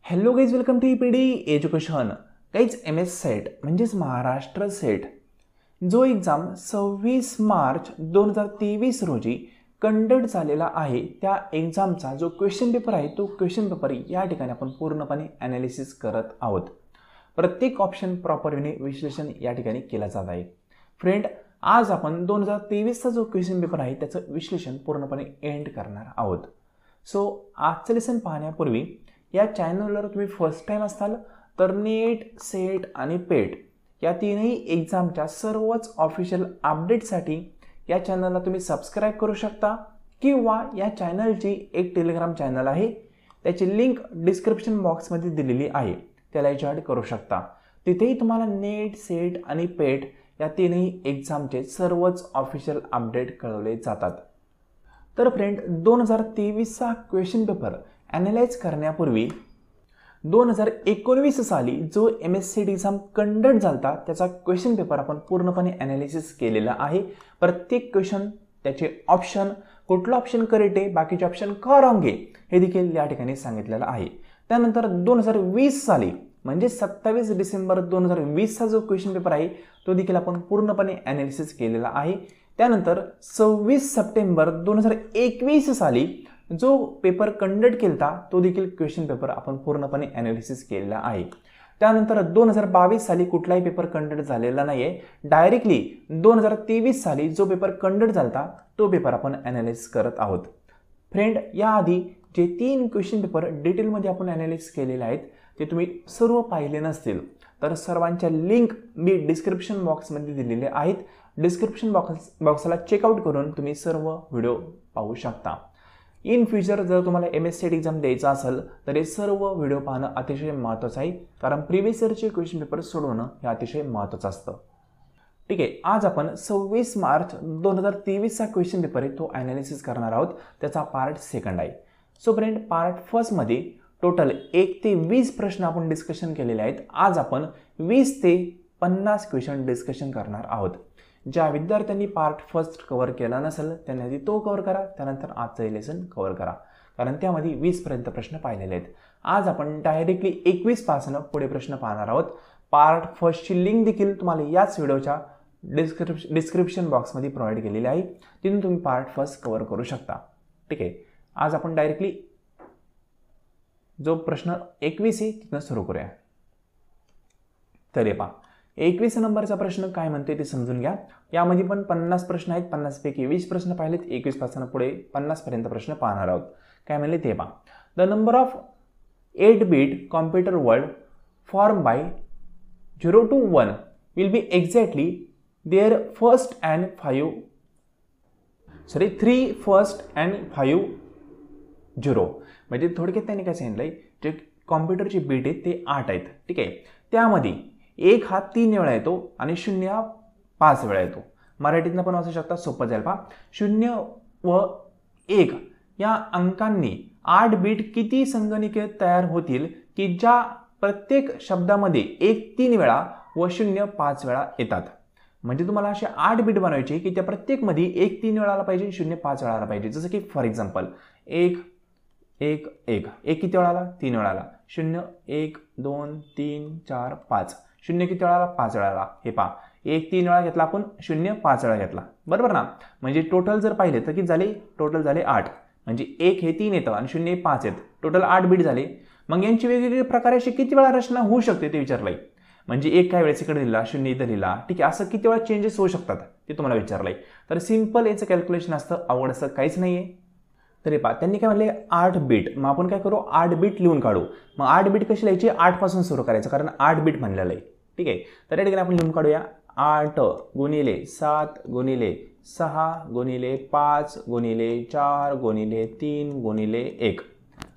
Hello guys, welcome to EPD education. Guys, MS set म्हणजेच Maharashtra set जो exam 26 March 2023 रोजी conduct झालेला आहे, त्या एक्झामचा जो क्वेश्चन पेपर आहे तो क्वेश्चन पेपर या ठिकाणी आपण पूर्णपणे ॲनालिसिस करत आहोत. प्रत्येक ऑप्शन प्रॉपरने विश्लेषण या ठिकाणी केला जात आहे. फ्रेंड, आज आपण 2023चा जो क्वेश्चन पेपर आहे त्याचं विश्लेषण पूर्णपणे एंड करणार आहोत. सो आजचं लेसन पाहण्यापूर्वी या चॅनलवर तुम्ही फर्स्ट टाइम असाल तर नेट, सेट आणि पेट या तीनही एक्झामच्या सर्वच ऑफिशियल अपडेटसाठी या चॅनलला तुम्ही सबस्क्राईब करू शकता किंवा या चॅनलची एक टेलिग्राम चॅनल आहे, त्याची लिंक डिस्क्रिप्शन बॉक्समध्ये दिलेली आहे, त्याला जॉईन करू शकता. तिथेही तुम्हाला नेट, सेट आणि पेट या तीनही एक्झामचे सर्वच ऑफिशियल अपडेट कळवले जातात. तर फ्रेंड, 2023चा क्वेश्चन पेपर ॲनालाइज करण्यापूर्वी 2019 साली जो MSCT एक्झाम कंडक्ट झाला त्याचा क्वेश्चन पेपर आपण पूर्णपणे ॲनालिसिस केलेला आहे. प्रत्येक क्वेश्चन, त्याचे ऑप्शन, कुठला ऑप्शन करेक्ट आहे, बाकीचे ऑप्शन का रॉंग आहे हे देखील या ठिकाणी सांगितलेलं आहे. त्यानंतर 2020 साली म्हणजे 27 डिसेंबर 2020चा जो क्वेश्चन पेपर आहे तो देखील आपण पूर्णपणे ॲनालिसिस केलेला आहे. त्यानंतर 26 सप्टेंबर 2021 साली जो पेपर कंडक्ट केला तो देखील क्वेश्चन पेपर आपण पूर्णपणे ॲनालिसिस केलेला आहे. त्यानंतर 2022 साली कुठलाही पेपर कंडक्ट झालेला नाही आहे. डायरेक्टली 2023 साली जो पेपर कंडक्ट झाला तो पेपर आपण ॲनालिसिस करत आहोत. फ्रेंड, याआधी जे 3 क्वेश्चन पेपर डिटेलमध्ये आपण ॲनालिसिस केलेले आहेत ते तुम्ही सर्व पाहिले नसतील तर सर्वांच्या लिंक मी डिस्क्रिप्शन बॉक्समध्ये दिलेले आहेत. डिस्क्रिप्शन बॉक्सला चेकआउट करून तुम्ही सर्व व्हिडिओ पाहू शकता. इन फ्युचर जर तुम्हाला MSCT एक्झाम द्यायचा असेल तर हे सर्व व्हिडिओ पाहणं अतिशय महत्त्वाचं आहे, कारण प्रिव्हियस इयरचे क्वेश्चन पेपर सोडवणं हे अतिशय महत्त्वाचं असतं. ठीक आहे, आज आपण 26 मार्च 2023चा क्वेश्चन पेपर आहे तो ॲनालिसिस करणार आहोत. त्याचा पार्ट सेकंड आहे. सो फ्रेंड, पार्ट फर्स्टमध्ये टोटल 1 ते 20 प्रश्न आपण डिस्कशन केलेले आहेत. आज आपण 20 ते 50 क्वेश्चन डिस्कशन करणार आहोत. ज्या विद्यार्थ्यांनी पार्ट फर्स्ट कव्हर केला नसेल त्यांनी आधी तो कव्हर करा, त्यानंतर आजचं लेसन कव्हर करा, कारण त्यामध्ये 20पर्यंत प्रश्न पाहिलेले आहेत. आज आपण डायरेक्टली 21 पासून पुढे प्रश्न पाहणार आहोत. पार्ट फर्स्टची लिंक देखील तुम्हाला याच व्हिडिओच्या डिस्क्रिप्शन बॉक्समध्ये प्रोव्हाइड केलेली आहे, तिथून तुम्ही पार्ट फर्स्ट कव्हर करू शकता. ठीक आहे, आज आपण डायरेक्टली जो प्रश्न 21 आहे तिथून सुरू करूया. तर हे पहा, 21 नंबरचा प्रश्न काय म्हणते ते समजून घ्या. यामध्ये पण 50 प्रश्न आहेत. 50 पैकी 20 प्रश्न पाहिलेत. 21 पासून पुढे 50 पर्यंत प्रश्न पाहणार आहोत. काय म्हणले ते पहा. The number of 8-bit computer word form by 0 to 1 will be exactly there first and 3 first and 5 0. म्हणजे थोडक्यात त्यांनी काय सांगितलंय, जे कॉम्प्युटरची बीट आहेत ते 8 आहेत. ठीक आहे, त्यामध्ये 1 हा 3 वेळा येतो आणि 0 हा 5 वेळा येतो. मराठीतनं पण वाचू शकता, सोपं जाईल पहा. 0 व 1 या अंकांनी 8 बीट किती संगणके तयार होतील की ज्या प्रत्येक शब्दामध्ये 1 3 वेळा व 0 5 वेळा येतात. म्हणजे तुम्हाला असे 8 बीट बनवायचे की त्या प्रत्येकमध्ये 1 3 वेळा आला पाहिजे, 0 5 वेळा आला पाहिजे. जसं की फॉर एक्झाम्पल 1 1 1 1 किती वेळा आला? 3 वेळा आला. 0 1 2 3 4 5 0 किती वेळा आला? 5 वेळा आला. हे पहा, 1 3 वेळा घेतला आपण, 0 5 वेळा घेतला, बरोबर ना. म्हणजे टोटल जर पाहिले तर किती झाले? टोटल झाले 8. म्हणजे 1 हे 3 येतं आणि 0 हे 5 येतं, टोटल 8 बीट झाले. मग यांची वेगवेगळ्या प्रकारे अशी किती वेळा रचना होऊ शकते ते विचारलंय. म्हणजे 1 काय वेळेस इकडे लिहिला, 0 इथं लिहिला. ठीक आहे, असं किती वेळा चेंजेस होऊ शकतात ते तुम्हाला विचारलंय. तर सिम्पल याचं कॅल्क्युलेशन असतं, अवघड असं काहीच नाही आहे. तरी पहा, त्यांनी काय म्हणले 8 बीट. मग आपण काय करू, 8 बीट लिहून काढू. मग 8 बीट कशी लिहायची? 8 पासून सुरू करायचं, कारण 8 बीट म्हणलेलं आहे. ठीक आहे, तर या ठिकाणी आपण लिहून काढूया. 8 गुणिले 7 गुणिले 6 गुणिले 5 गुणिले 4 गुणिले 3 गुणिले 1.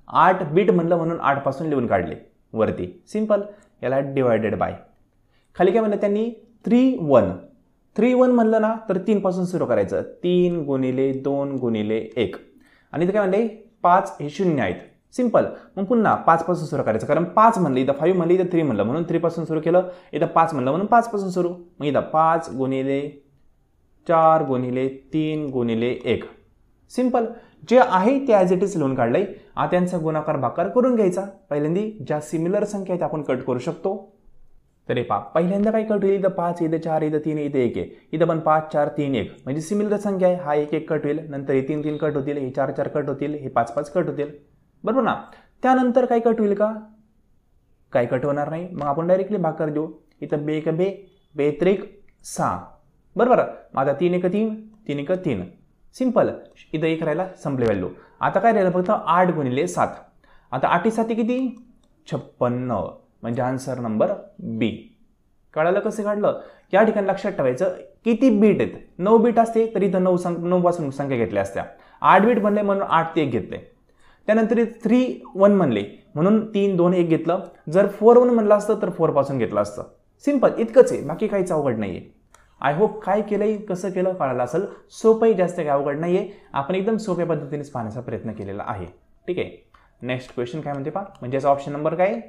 8 बीट म्हणलं म्हणून 8 पासून लिहून काढले वरती. सिम्पल. याला डिवायडेड बाय. खाली काय म्हणलं त्यांनी 3 1 म्हणलं ना तर 3 पासून सुरू करायचं. 3 गुणिले 2 गुणिले 1. आणि इथं काय म्हणले 5 हे 0 आहेत. सिंपल. मग पुन्हा 5 पासून सुरू करायचं, कारण 5 म्हणलं, इथं 5 म्हणलं, इथं 3 म्हणलं म्हणून 3 पासून सुरू केलं. इथं 5 म्हणलं म्हणून 5 पासून सुरू. मग इथं 5 गुणिले 4 गुणिले 3 गुणिले 1. सिंपल. जे आहे ते ॲज इट इज लिहून काढलंय. आता त्यांचा गुणाकार भागाकार करून घ्यायचा. पहिल्यांदा ज्या सिमिलर संख्या आहेत आपण कट करू शकतो. तर हे पहा, पहिल्यांदा काय कट होईल, इथं 5, इथं 4, इथं 3, इथं 1 आहे. इथं पण 5, 4, 3, 1 म्हणजे सिमिलर संख्या आहे. हा 1 1 कट होईल, नंतर हे 3 3 कट होतील, हे 4 4 कट होतील, हे 5 5 कट होतील. बरोबर ना. त्यानंतर काय कट होईल का, काय कट होणार नाही. मग आपण डायरेक्टली भागाकार देऊ. इथं 2 1 2, 2 3 6. बरोबर. आता 3 1 3, 3 1 3. सिंपल. इथं 1 राहिला, संपले व्हॅल्यू. आता काय राहिलं फक्त 8 गुणिले 7. आता 8 7 किती, 56. म्हणजे आन्सर नंबर बी. कळालं कसं काढलं. या ठिकाणी लक्षात ठेवायचं किती बीट आहेत. 9 बीट असते तर इथं 9 पासून संख्या घेतल्या असत्या. 8 बीट म्हणले म्हणून 8 ते 1 घेतले. त्यानंतर 3 1 म्हणले म्हणून 3 2 1 घेतलं. जर 4 1 म्हणलं असतं तर 4 पासून घेतलं असतं. सिंपल इतकंच आहे, बाकी काहीच अवघड नाहीये. आय होप काय केलंय कसं केलं कळालं असेल. सोपंही जास्त काही अवघड नाहीये. आपण एकदम सोप्या पद्धतीनेच पाहण्याचा प्रयत्न केलेला आहे. ठीक आहे. नेक्स्ट क्वेश्चन काय म्हणते पहा, म्हणजे याचा ऑप्शन नंबर काय,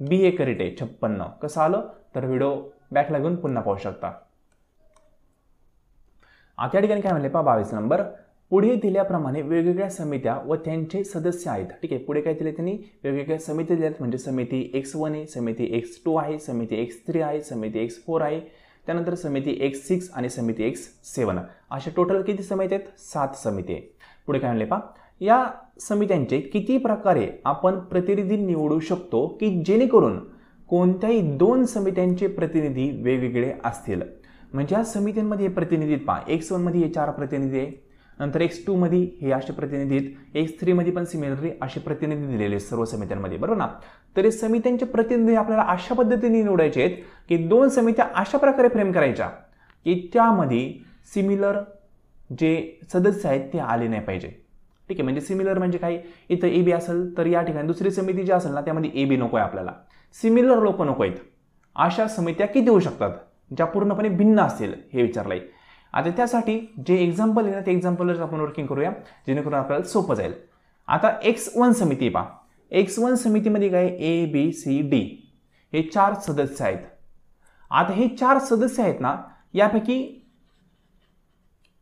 बी हे करेक्ट आहे. 56 कसं आलं तर व्हिडिओ बॅक लागून पुन्हा पाहू शकता. आता या ठिकाणी काय म्हणले पहा 22 नंबर, पुढे दिल्याप्रमाणे वेगवेगळ्या समित्या व त्यांचे सदस्य आहेत. ठीक आहे. पुढे काय दिले त्यांनी, वेगवेगळ्या समिती दिल्यात. म्हणजे समिती X1 आहे, समिती X2 आहे, समिती X3 आहे, समिती X4 आहे, त्यानंतर समिती X6 आणि समिती X7. अशा टोटल किती समिती आहेत, 7 समिती आहे. पुढे काय म्हणले पहा, या समित्यांचे किती प्रकारे आपण प्रतिनिधी निवडू शकतो की जेणेकरून कोणत्याही 2 समित्यांचे प्रतिनिधी वेगवेगळे असतील. म्हणजे या समित्यांमध्ये हे प्रतिनिधी पहा, X1 मध्ये हे 4 प्रतिनिधी आहे, नंतर X2 मध्ये हे असे प्रतिनिधी आहेत, X3 मध्ये पण सिमिलरली असे प्रतिनिधी दिलेले आहेत सर्व समित्यांमध्ये. बरोबर ना. तर हे समित्यांचे प्रतिनिधी आपल्याला अशा पद्धतीने निवडायचे आहेत की 2 समित्या अशा प्रकारे फ्रेम करायच्या की त्यामध्ये सिमिलर जे सदस्य आहेत ते आले नाही पाहिजे. ठीक आहे. म्हणजे सिमिलर म्हणजे काय, इथं AB असेल तर या ठिकाणी दुसरी समिती जी असेल ना त्यामध्ये AB नको आहे आपल्याला, सिमिलर लोक नको आहेत. अशा समित्या किती होऊ शकतात ज्या पूर्णपणे भिन्न असतील हे विचारलंय. आता त्यासाठी जे एक्झाम्पल आहे ना ते एक्झाम्पलच आपण वर्किंग करूया जेणेकरून आपल्याला सोपं जाईल. आता X1 समिती पहा, X1 समितीमध्ये काय ABCD हे 4 सदस्य आहेत. आता हे 4 सदस्य आहेत ना, यापैकी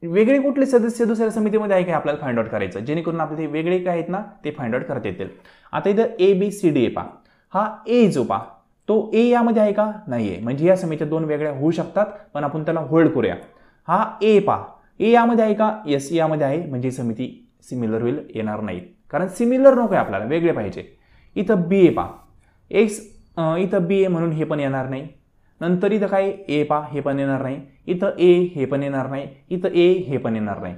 वेगळे कुठले सदस्य दुसऱ्या समितीमध्ये आहे काय आपल्याला फाइंड आउट करायचं, जेणेकरून आपले वेगळे काय आहेत ना ते फाइंड आउट करता येतील. आता इथं ABCD पहा, हा A जो पहा तो A यामध्ये आहे का, नाहीये. म्हणजे या समित्या 2 वेगळ्या होऊ शकतात, पण आपण त्याला होल्ड करूया. हा A पहा, A यामध्ये आहे का, यस यामध्ये आहे. म्हणजे समिती सिमिलर होईल, येणार नाही. कारण सिमिलर नको आहे आपल्याला, वेगळे पाहिजे. इथं B पहा, इथं B म्हणून हे पण येणार नाही. नंतर इथं काय A पहा, हे पण येणार नाही. इथं A हे पण येणार नाही. इथं A हे पण येणार नाही.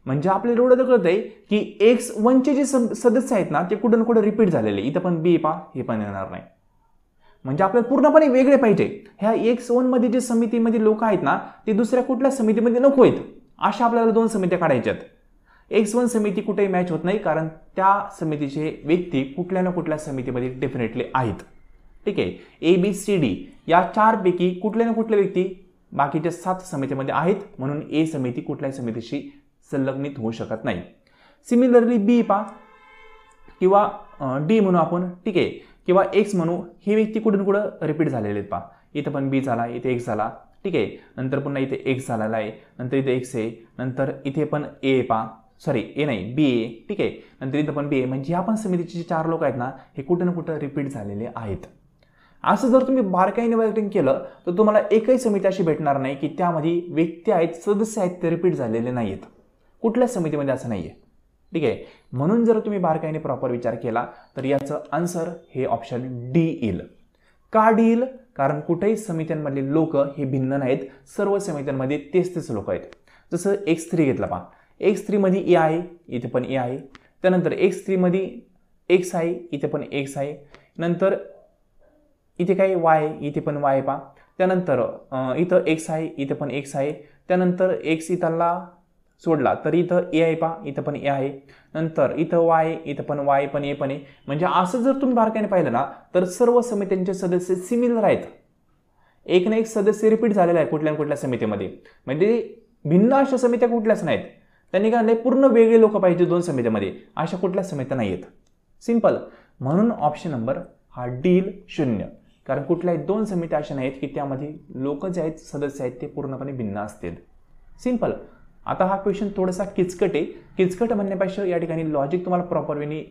म्हणजे आपल्याला एवढं तर कळतंय की X1चे जे सदस्य आहेत ना ते कुठं ना कुठं रिपीट झालेले. इथं पण B पहा, हे पण येणार नाही. म्हणजे आपल्याला पूर्णपणे वेगळे पाहिजे. ह्या X1 मध्ये जे समितीमध्ये लोक आहेत ना ते दुसऱ्या कुठल्या समितीमध्ये नको आहेत. अशा आपल्याला 2 समित्या काढायच्यात. X1 समिती कुठेही मॅच होत नाही, कारण त्या समितीचे व्यक्ती कुठल्या ना कुठल्या समितीमध्ये डेफिनेटली आहेत. ठीक आहे. ABCD या 4 पैकी कुठल्या ना कुठल्या व्यक्ती बाकीच्या 7 समितीमध्ये आहेत, म्हणून A समिती कुठल्याही समितीशी संलग्नित होऊ शकत नाही. सिमिलरली B पहा किंवा D म्हणू आपण. ठीक आहे. किंवा X म्हणू, हे व्यक्ती कुठून कुठं रिपीट झालेले आहेत पहा. इथं पण B झाला, इथे X झाला. ठीक आहे. नंतर पुन्हा इथे X झालेला आहे, नंतर इथे X आहे, नंतर इथे पण A पहा, सॉरी A नाही B आहे. ठीक आहे. नंतर इथं पण B आहे. म्हणजे ह्या पण समितीचे 4 लोक आहेत ना हे कुठं ना कुठं रिपीट झालेले आहेत. असं जर तुम्ही बारकाईने वर्किंग केलं तर तुम्हाला एकही समिती अशी भेटणार नाही की त्यामध्ये व्यक्ती आहेत, सदस्य आहेत ते रिपीट झालेले नाहीत. कुठल्याच समितीमध्ये असं नाहीये. ठीक आहे. म्हणून जर तुम्ही बारकाईने प्रॉपर विचार केला तर याचं आन्सर हे ऑप्शन डी येईल. का डी येईल, कारण कुठेही समित्यांमधले लोक हे भिन्न नाहीत. सर्व समित्यांमध्ये तेच लोक आहेत. जसं X3 घेतला पहा, X3 मध्ये A आहे, इथे पण A आहे. त्यानंतर X3 मध्ये X आहे, इथे पण X आहे. नंतर इथे काय Y आहे, इथे पण Y पहा. त्यानंतर इथं X आहे, इथे पण X आहे. त्यानंतर X इथला सोडला तर इथं A आहे पहा, इथं पण A आहे. नंतर इथं Y आहे, इथं पण Y पण A पण आहे. म्हणजे असं जर तुम्ही बारकाईने पाहिलं ना तर सर्व समित्यांचे सदस्य सिमिलर आहेत. एक ना एक सदस्य रिपीट झालेला आहे कुठल्या कुठल्या समितीमध्ये. म्हणजे भिन्न अशा समित्या कुठल्याच नाहीत. त्यांनी काय पूर्ण वेगळे लोक पाहिजे 2 समित्यामध्ये, अशा कुठल्या समित्या नाही आहेत. सिंपल. म्हणून ऑप्शन नंबर हा डील 0. कारण कुठल्याही 2 समित्या अशा नाहीत की त्यामध्ये लोक जे आहेत सदस्य आहेत ते पूर्णपणे भिन्न असतील. सिंपल. आता हा क्वेश्चन थोडासा किचकट आहे. किचकट म्हणण्यापेक्षा या ठिकाणी लॉजिक तुम्हाला प्रॉपर वेने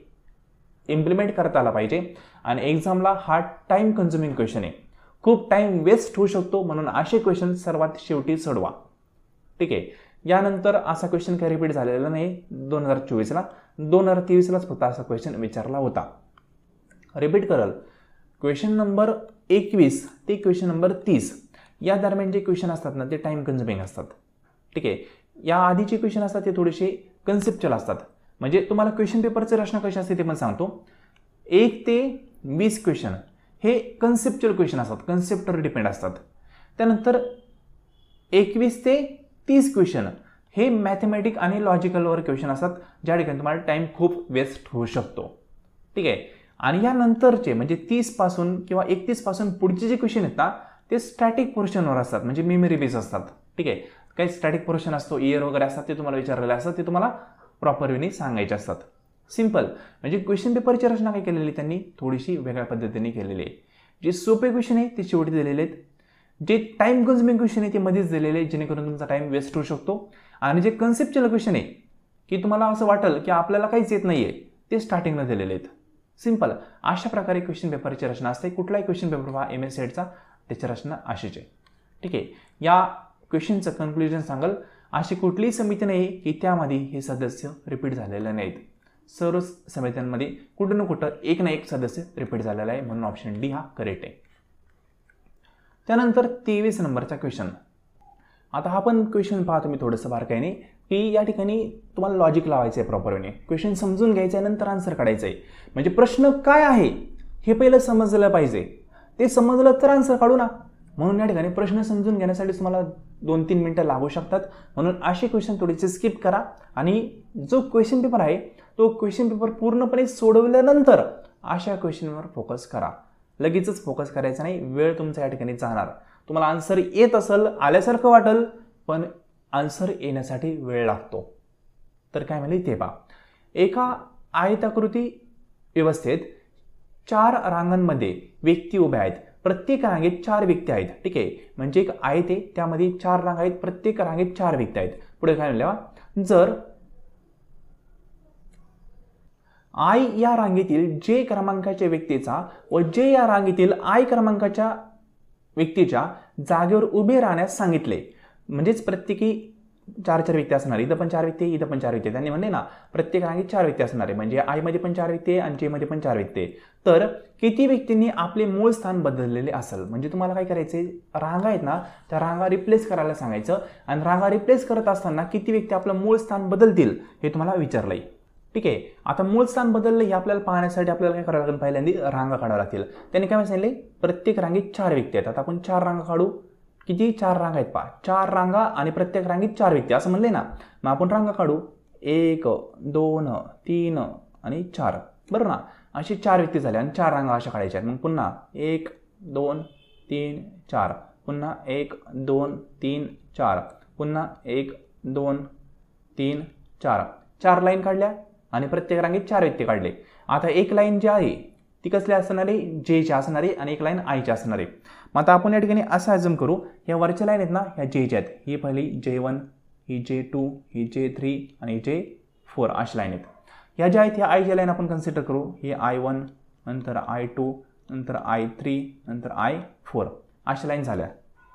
इम्प्लिमेंट करता आला पाहिजे आणि एक्झामला हा टाइम कन्झ्युमिंग क्वेश्चन आहे, खूप टाइम वेस्ट होऊ शकतो, म्हणून असे क्वेश्चन सर्वात शेवटी सोडवा. ठीक आहे. यानंतर असा क्वेश्चन काही रिपीट झालेला नाही 2024ला, 2023लाच फक्त असा क्वेश्चन विचारला होता. रिपीट करल, क्वेश्चन नंबर 21 ते क्वेश्चन नंबर 30 या दरम्यान जे क्वेश्चन असतात ना ते टाइम कन्झ्युमिंग असतात. ठीक आहे. या आधीचे क्वेश्चन असतात ते थोडेसे कन्सेप्च्युअल असतात. म्हणजे तुम्हाला क्वेश्चन पेपरचे रचना कशी असते ते पण सांगतो. 1 ते 20 क्वेश्चन हे कन्सेप्च्युअल क्वेश्चन असतात, कन्सेप्टवर डिपेंड असतात. त्यानंतर 21 ते 30 क्वेश्चन हे मॅथमॅटिक आणि लॉजिकलवर क्वेश्चन असतात, ज्या ठिकाणी तुम्हाला टाइम खूप वेस्ट होऊ शकतो. ठीक आहे. आणि यानंतरचे म्हणजे 30 पासून किंवा 31 पासून पुढचे जे क्वेश्चन आहेत ना ते स्टॅटिक पोर्शनवर असतात, म्हणजे मेमरी बेस असतात. ठीक आहे. काही स्टॅटिक पोर्शन असतो, इयर वगैरे असतात, ते तुम्हाला विचारलेले असतात, ते तुम्हाला प्रॉपर वेने सांगायचे असतात. सिंपल. म्हणजे क्वेश्चन पेपरची रचना काय केलेली त्यांनी थोडीशी वेगळ्या पद्धतीने केलेली आहे. जे सोपे क्वेश्चन आहे ते शेवटी दिलेले आहेत, जे टाइम कन्झ्युमिंग क्वेश्चन आहे ते मध्येच दिलेले आहेत, जेणेकरून तुमचा टाइम वेस्ट होऊ शकतो. आणि जे कन्सेप्च्युअल क्वेश्चन आहे की तुम्हाला असं वाटेल की आपल्याला काहीच येत नाहीये ते स्टार्टिंगला दिलेले आहेत. सिंपल. अशा प्रकारे क्वेश्चन पेपरची रचना असते. कुठलाही क्वेश्चन पेपर पहा MS सेटचा त्याची रचना अशीच आहे. ठीक आहे. या क्वेश्चनचं कन्क्लुजन सांगाल, अशी कुठलीही समिती नाही की त्यामध्ये हे सदस्य रिपीट झालेले नाहीत. सर्व समित्यांमध्ये कुठं ना कुठं एक ना एक सदस्य रिपीट झालेला आहे, म्हणून ऑप्शन डी हा करेक्ट आहे. त्यानंतर 23 नंबरचा क्वेश्चन. आता हा पण क्वेश्चन पहा तुम्ही थोडंसं बारकाईने, की या ठिकाणी तुम्हाला लॉजिक लावायचं आहे प्रॉपर वेने, क्वेश्चन समजून घ्यायचं आहे, नंतर आन्सर काढायचं आहे. म्हणजे प्रश्न काय आहे हे पहिलं समजलं पाहिजे, ते समजलं तर आन्सर काढू ना. म्हणून या ठिकाणी प्रश्न समजून घेण्यासाठी तुम्हाला 2-3 मिनिटं लागू शकतात, म्हणून असे क्वेश्चन थोडेसे स्किप करा आणि जो क्वेश्चन पेपर आहे तो क्वेश्चन पेपर पूर्णपणे सोडवल्यानंतर अशा क्वेश्चनवर फोकस करा. लगेचच फोकस करायचा नाही, वेळ तुमचा या ठिकाणी जाणार. तुम्हाला आन्सर येत असेल, आल्यासारखं वाटेल, पण आन्सर येण्यासाठी वेळ लागतो. तर काय म्हणले ते पहा. एका आयताकृती व्यवस्थेत 4 रांगांमध्ये व्यक्ती उभ्या आहेत, प्रत्येक रांगेत 4 व्यक्ती आहेत. ठीक आहे. म्हणजे एक आयत आहे, त्यामध्ये 4 रांगा आहेत, प्रत्येक रांगेत 4 व्यक्ती आहेत. पुढे काय म्हणले, जर I या रांगेतील J क्रमांकाच्या व्यक्तीचा व J या रांगेतील I क्रमांकाच्या व्यक्तीच्या जागेवर उभे राहण्यास सांगितले, म्हणजेच प्रत्येकी 4 व्यक्ती असणार, इथं पण 4 व्यक्ती, इथं पण 4 व्यक्ती. त्यांनी म्हणले ना प्रत्येक रांगेत 4 व्यक्ती असणार आहे, म्हणजे I मध्ये पण 4 व्यक्ती आणि J मध्ये पण 4 व्यक्ती. तर किती व्यक्तींनी आपले मूळ स्थान बदललेले असेल. म्हणजे तुम्हाला काय करायचंय, रांगा आहेत ना त्या रांगा रिप्लेस करायला सांगायचं, आणि रांगा रिप्लेस करत असताना किती व्यक्ती आपलं मूळ स्थान बदलतील हे तुम्हाला विचारलंय. ठीक आहे. आता मूळ स्थान बदललं हे आपल्याला पाहण्यासाठी आपल्याला काय करावं लागेल, पहिल्यांदा रांगा काढाव्या लागतील. त्यांनी काय सांगितले, प्रत्येक रांगेत 4 व्यक्ती आहेत. आता आपण 4 रांगा काढू. किती 4 रांगा आहेत पहा, 4 रांगा आणि प्रत्येक रांगेत 4 व्यक्ती असं म्हणले ना. मग आपण रांगा काढू, 1 2 3 आणि 4, बरोबर ना. असे 4 व्यक्ती झाले आणि 4 रांगा अशा काढायच्या. मग पुन्हा 1 2 3 4, पुन्हा 1 2 3 4, पुन्हा 1 2 3 4, 4 लाईन काढल्या आणि प्रत्येक रांगेत 4 व्यक्ती काढले. आता एक लाईन जी आहे ती कसली असणार आहे, Jची असणार आहे, आणि एक लाईन Iची असणार आहे. मग आता आपण या ठिकाणी असं अझ्युम करू, या वरच्या लाईन आहेत ना ह्या Jच्या आहेत. ही पहिली J1, ही J2, ही J3 आणि J4 अशा लाईन आहेत. ह्या ज्या आहेत ह्या Iच्या लाईन आपण कन्सिडर करू. ही I1, नंतर I2, नंतर I3, नंतर I4 अशा लाईन झाल्या.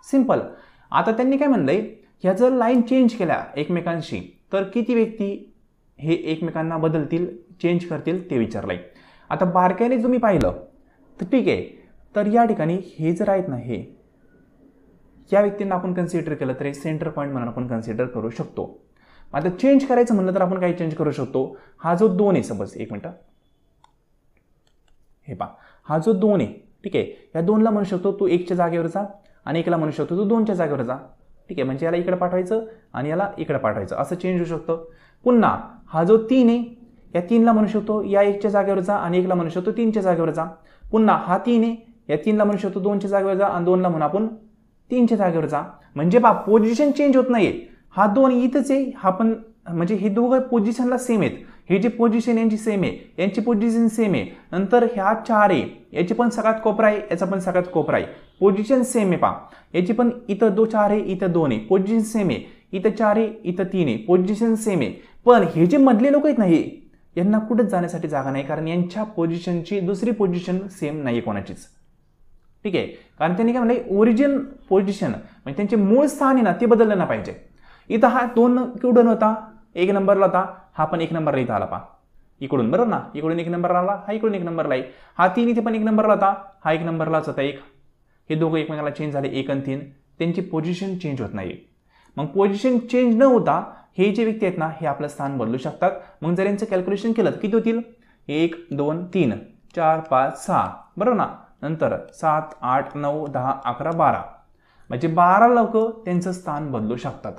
सिंपल. आता त्यांनी काय म्हणलंय, ह्या जर लाईन चेंज केल्या एकमेकांशी तर किती व्यक्ती हे एकमेकांना बदलतील, चेंज करतील ते विचारलंय. आता बारकाईने तुम्ही पाहिलं तर ठीक आहे. तर या ठिकाणी हे जर आहेत ना, हे या व्यक्तींना आपण कन्सिडर केलं तर सेंटर पॉईंट म्हणून आपण कन्सिडर करू शकतो. आता चेंज करायचं म्हणलं तर आपण काही चेंज करू शकतो. हा जो 2 आहे, सपोज एक मिनिट, हे पहा, हा जो 2 आहे, ठीक आहे, या 2ला म्हणू शकतो तू 1च्या जागेवर जा, आणि 1ला म्हणू शकतो तू 2च्या जागेवर जा. ठीक आहे. म्हणजे याला इकडे पाठवायचं आणि याला इकडे पाठवायचं, असं चेंज होऊ शकतं. पुन्हा हा जो 3 आहे, या 3ला म्हणू शकतो या 1च्या जागेवर जा, आणि 1ला म्हणू शकतो 3च्या जागेवर जा. पुन्हा हा 3 आहे, या 3ला म्हणू शकतो 2च्या जागेवर जा, आणि 2ला म्हणून आपण 3च्या जागेवर जा. म्हणजे बा पोझिशन चेंज होत नाहीये. हा 2 इथंच आहे, हा पण, म्हणजे हे दोघं पोझिशनला सेम आहेत. हे जे पोझिशन यांची सेम आहे, यांची पोझिशन सेम आहे. नंतर ह्या 4 आहे, याची पण सगळ्यात कोपरा आहे, याचा पण सगळ्यात कोपरा आहे, पोझिशन सेम आहे. पहा याची पण इथं 4 आहे, इथं 2 आहे, पोझिशन सेम आहे. इथं 4 आहे, इथं 3 आहे, पोझिशन सेम आहे, पण हे जे मधले लोक आहेत ना हे यांना कुठेच जाण्यासाठी जागा नाही, कारण यांच्या पोझिशनची दुसरी पोझिशन सेम नाही कोणाचीच. ठीक आहे, कारण त्यांनी काय म्हणलं ओरिजिन पोझिशन म्हणजे त्यांचे मूळ स्थान आहे ना ते बदललं ना पाहिजे. इथं हा 2 कुठून होता, 1 नंबरला होता, हा पण 1 नंबरला इथं आला पहा इकडून, बरोबर ना, इकडून 1 नंबरला आला, हा इकडून 1 नंबरला आहे, हा 3 इथे पण 1 नंबरला होता, हा 1 नंबरलाच होता 1. हे दोघं एकमेकाला चेंज झाले 1 आणि 3, त्यांची पोझिशन चेंज होत नाही. मग पोझिशन चेंज न होता हे जे व्यक्ती आहेत ना हे आपलं स्थान बदलू शकतात. मग जर यांचं कॅल्क्युलेशन केलं किती होतील, 1 2 3 4 5 6, बरोबर ना, नंतर 7 8 9 10 11 12, म्हणजे 12 लोक त्यांचं स्थान बदलू शकतात,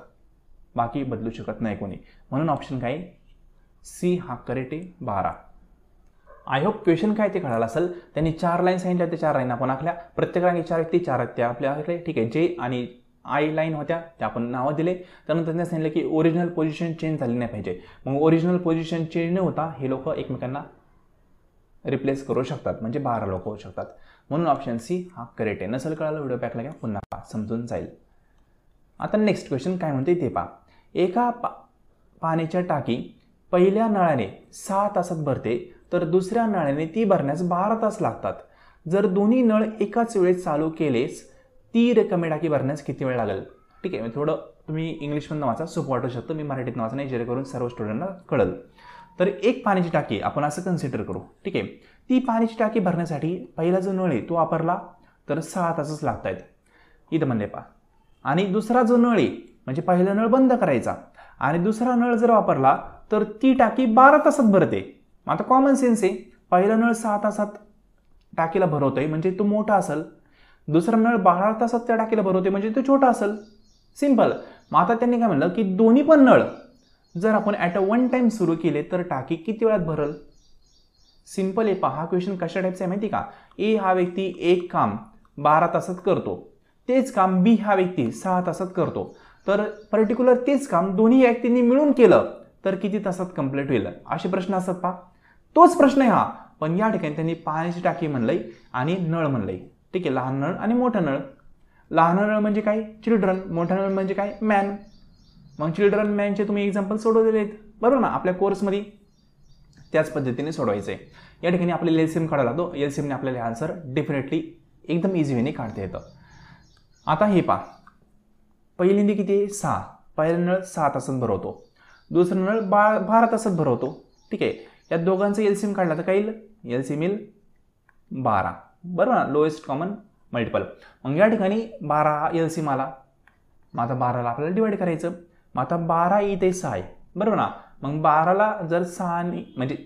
बाकी बदलू शकत नाही कोणी. म्हणून ऑप्शन काय सी हा करेक्ट आहे 12. आय होप क्वेश्चन काय ते कळालं असेल. त्यांनी 4 लाईन सांगितल्या, त्या 4 लाईन आपण आखल्या, प्रत्येक रांगेत 4 व्यक्ती 4 त्या आपल्या आखले. ठीक आहे, जे आणि आय लाईन होत्या त्या आपण नावं दिले. त्यानंतर त्यांनी सांगितलं की ओरिजिनल पोझिशन चेंज झाली नाही पाहिजे. मग ओरिजिनल पोझिशन चेंज न होता हे लोक एकमेकांना रिप्लेस करू शकतात, म्हणजे 12 लोक होऊ शकतात. म्हणून ऑप्शन सी हा करेक्ट आहे. नसेल कळालं व्हिडिओ बॅकला घ्या, पुन्हा समजून जाईल. आता नेक्स्ट क्वेश्चन काय म्हणते ते पहा. एका पाण्याच्या टाकी पहिल्या नळाने 6 तासात भरते, तर दुसऱ्या नळाने ती भरण्यास 12 तास लागतात. जर दोन्ही नळ एकाच वेळेस चालू केलेस ती रिकामी टाकी भरण्यास किती वेळ लागेल. ठीक आहे, थोडं तुम्ही इंग्लिशमधनं वाचा, सोपं वाटू शकतं, मी मराठीत वाचा नाही, जेणेकरून सर्व स्टुडंटना कळेल. तर एक पाण्याची टाकी आपण असं कन्सिडर करू. ठीक आहे, ती पाण्याची टाकी भरण्यासाठी पहिला जो नळ आहे तो वापरला तर 6 तासच लागत आहेत इथं म्हणले पहा. आणि दुसरा जो नळ आहे म्हणजे पहिला नळ बंद करायचा आणि दुसरा नळ जर वापरला तर ती टाकी 12 तासात भरते. आता कॉमन सेन्स आहे, पहिला नळ 6 तासात टाकीला भरवतोय म्हणजे तो मोठा असेल, दुसरा नळ 12 तासात त्या टाकीला भरवतोय म्हणजे तो छोटा असेल. सिंपल. मग आता त्यांनी काय म्हणलं की दोन्ही पण नळ जर आपण ॲट अ वन टाइम सुरू केले तर टाकी किती वेळात भरल. सिंपल आहे पहा. हा क्वेश्चन कशा टाईपचा आहे माहिती का. ए हा व्यक्ती एक काम 12 तासात करतो, तेच काम बी हा व्यक्ती 6 तासात करतो, तर पर्टिक्युलर तेच काम दोन्ही व्यक्तींनी मिळून केलं तर किती तासात कंप्लीट होईल. असे प्रश्न असतात पहा. तोच प्रश्न आहे हा, पण या ठिकाणी त्यांनी पाण्याची टाकी म्हणलंय आणि नळ म्हणलंय. ठीक आहे, लहान नळ आणि मोठा नळ. लहान नळ म्हणजे काय चिल्ड्रन, मोठा नळ म्हणजे काय मॅन. मग चिल्ड्रन मॅनचे तुम्ही एक्झाम्पल सोडवलेले आहेत बरोबर ना आपल्या कोर्समध्ये, त्याच पद्धतीने सोडवायचं आहे. या ठिकाणी आपल्याला एलसीएम काढायला लागतो, एलसीएमने आपल्याला आन्सर डेफिनेटली एकदम इझी वेने काढता येतं. आता हे पहा, पहिल्यांदा किती आहे 6, पहिला नळ 6 तासात भरवतो, दुसरा नळ 12 तासात भरवतो. ठीक आहे, या दोघांचं एलसीएम काढला तर काय येईल, एलसीएम येईल 12 बरोबर ना, लोएस्ट कॉमन मल्टिपल. मग या ठिकाणी 12 एलसीएम आला, मग आता 12ला आपल्याला डिवाइड करायचं. मग आता 12 इथे 6 आहे बरोबर ना, मग 12ला जर 6 म्हणजे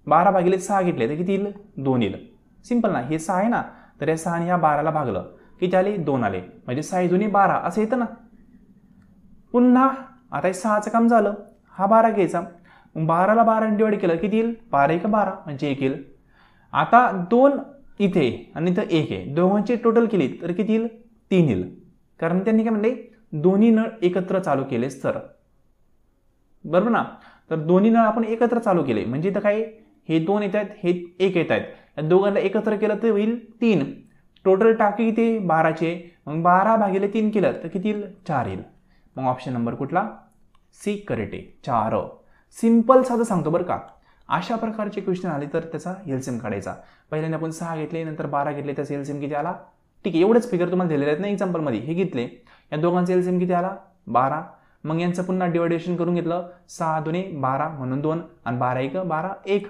12 भागिले 6 घेतले तर किती येईल 2 येईल. सिंपल ना, हे 6 आहे ना, तर या 6 या 12ला भागलं किती आले 2 आले, म्हणजे 6 2 12 असं येतं ना. पुन्हा आता हे 6चं काम झालं, हा 12 घ्यायचा, मग 12ला 12 डिवाइड केलं किती येईल 12 1 12 म्हणजे 1 येईल. आता 2 इथे आणि इथं 1 आहे, दोघांची टोटल केली तर किती येईल 3 येईल, कारण त्यांनी काय म्हणले दोन्ही नळ एकत्र चालू केलेस तर बरोबर ना. तर दोन्ही नळ आपण एकत्र चालू केले म्हणजे इथं काय हे 2 येत आहेत, हे 1 येत आहेत, या दोघांना एकत्र केलं तर होईल 3. टोटल टाकी किती 12चे, मग 12 भागिले 3 केलं तर किती येईल 4 येईल. मग ऑप्शन नंबर कुठला सी करेक्ट आहे 4. सिंपल साधं सांगतो बरं का. अशा प्रकारचे क्वेश्चन आले तर त्याचा एलसीएम काढायचा. पहिल्यांदा आपण 6 घेतले, नंतर 12 घेतले, त्याचा एलसीएम किती आला. ठीक आहे, एवढेच फिगर तुम्हाला दिलेले आहेत ना एक्झाम्पलमध्ये, हे घेतले, या दोघांचा एलसीएम किती आला 12. मग यांचं पुन्हा डिवायडेशन करून घेतलं, 6 2 12 म्हणून 2 आणि 12 1 12 1.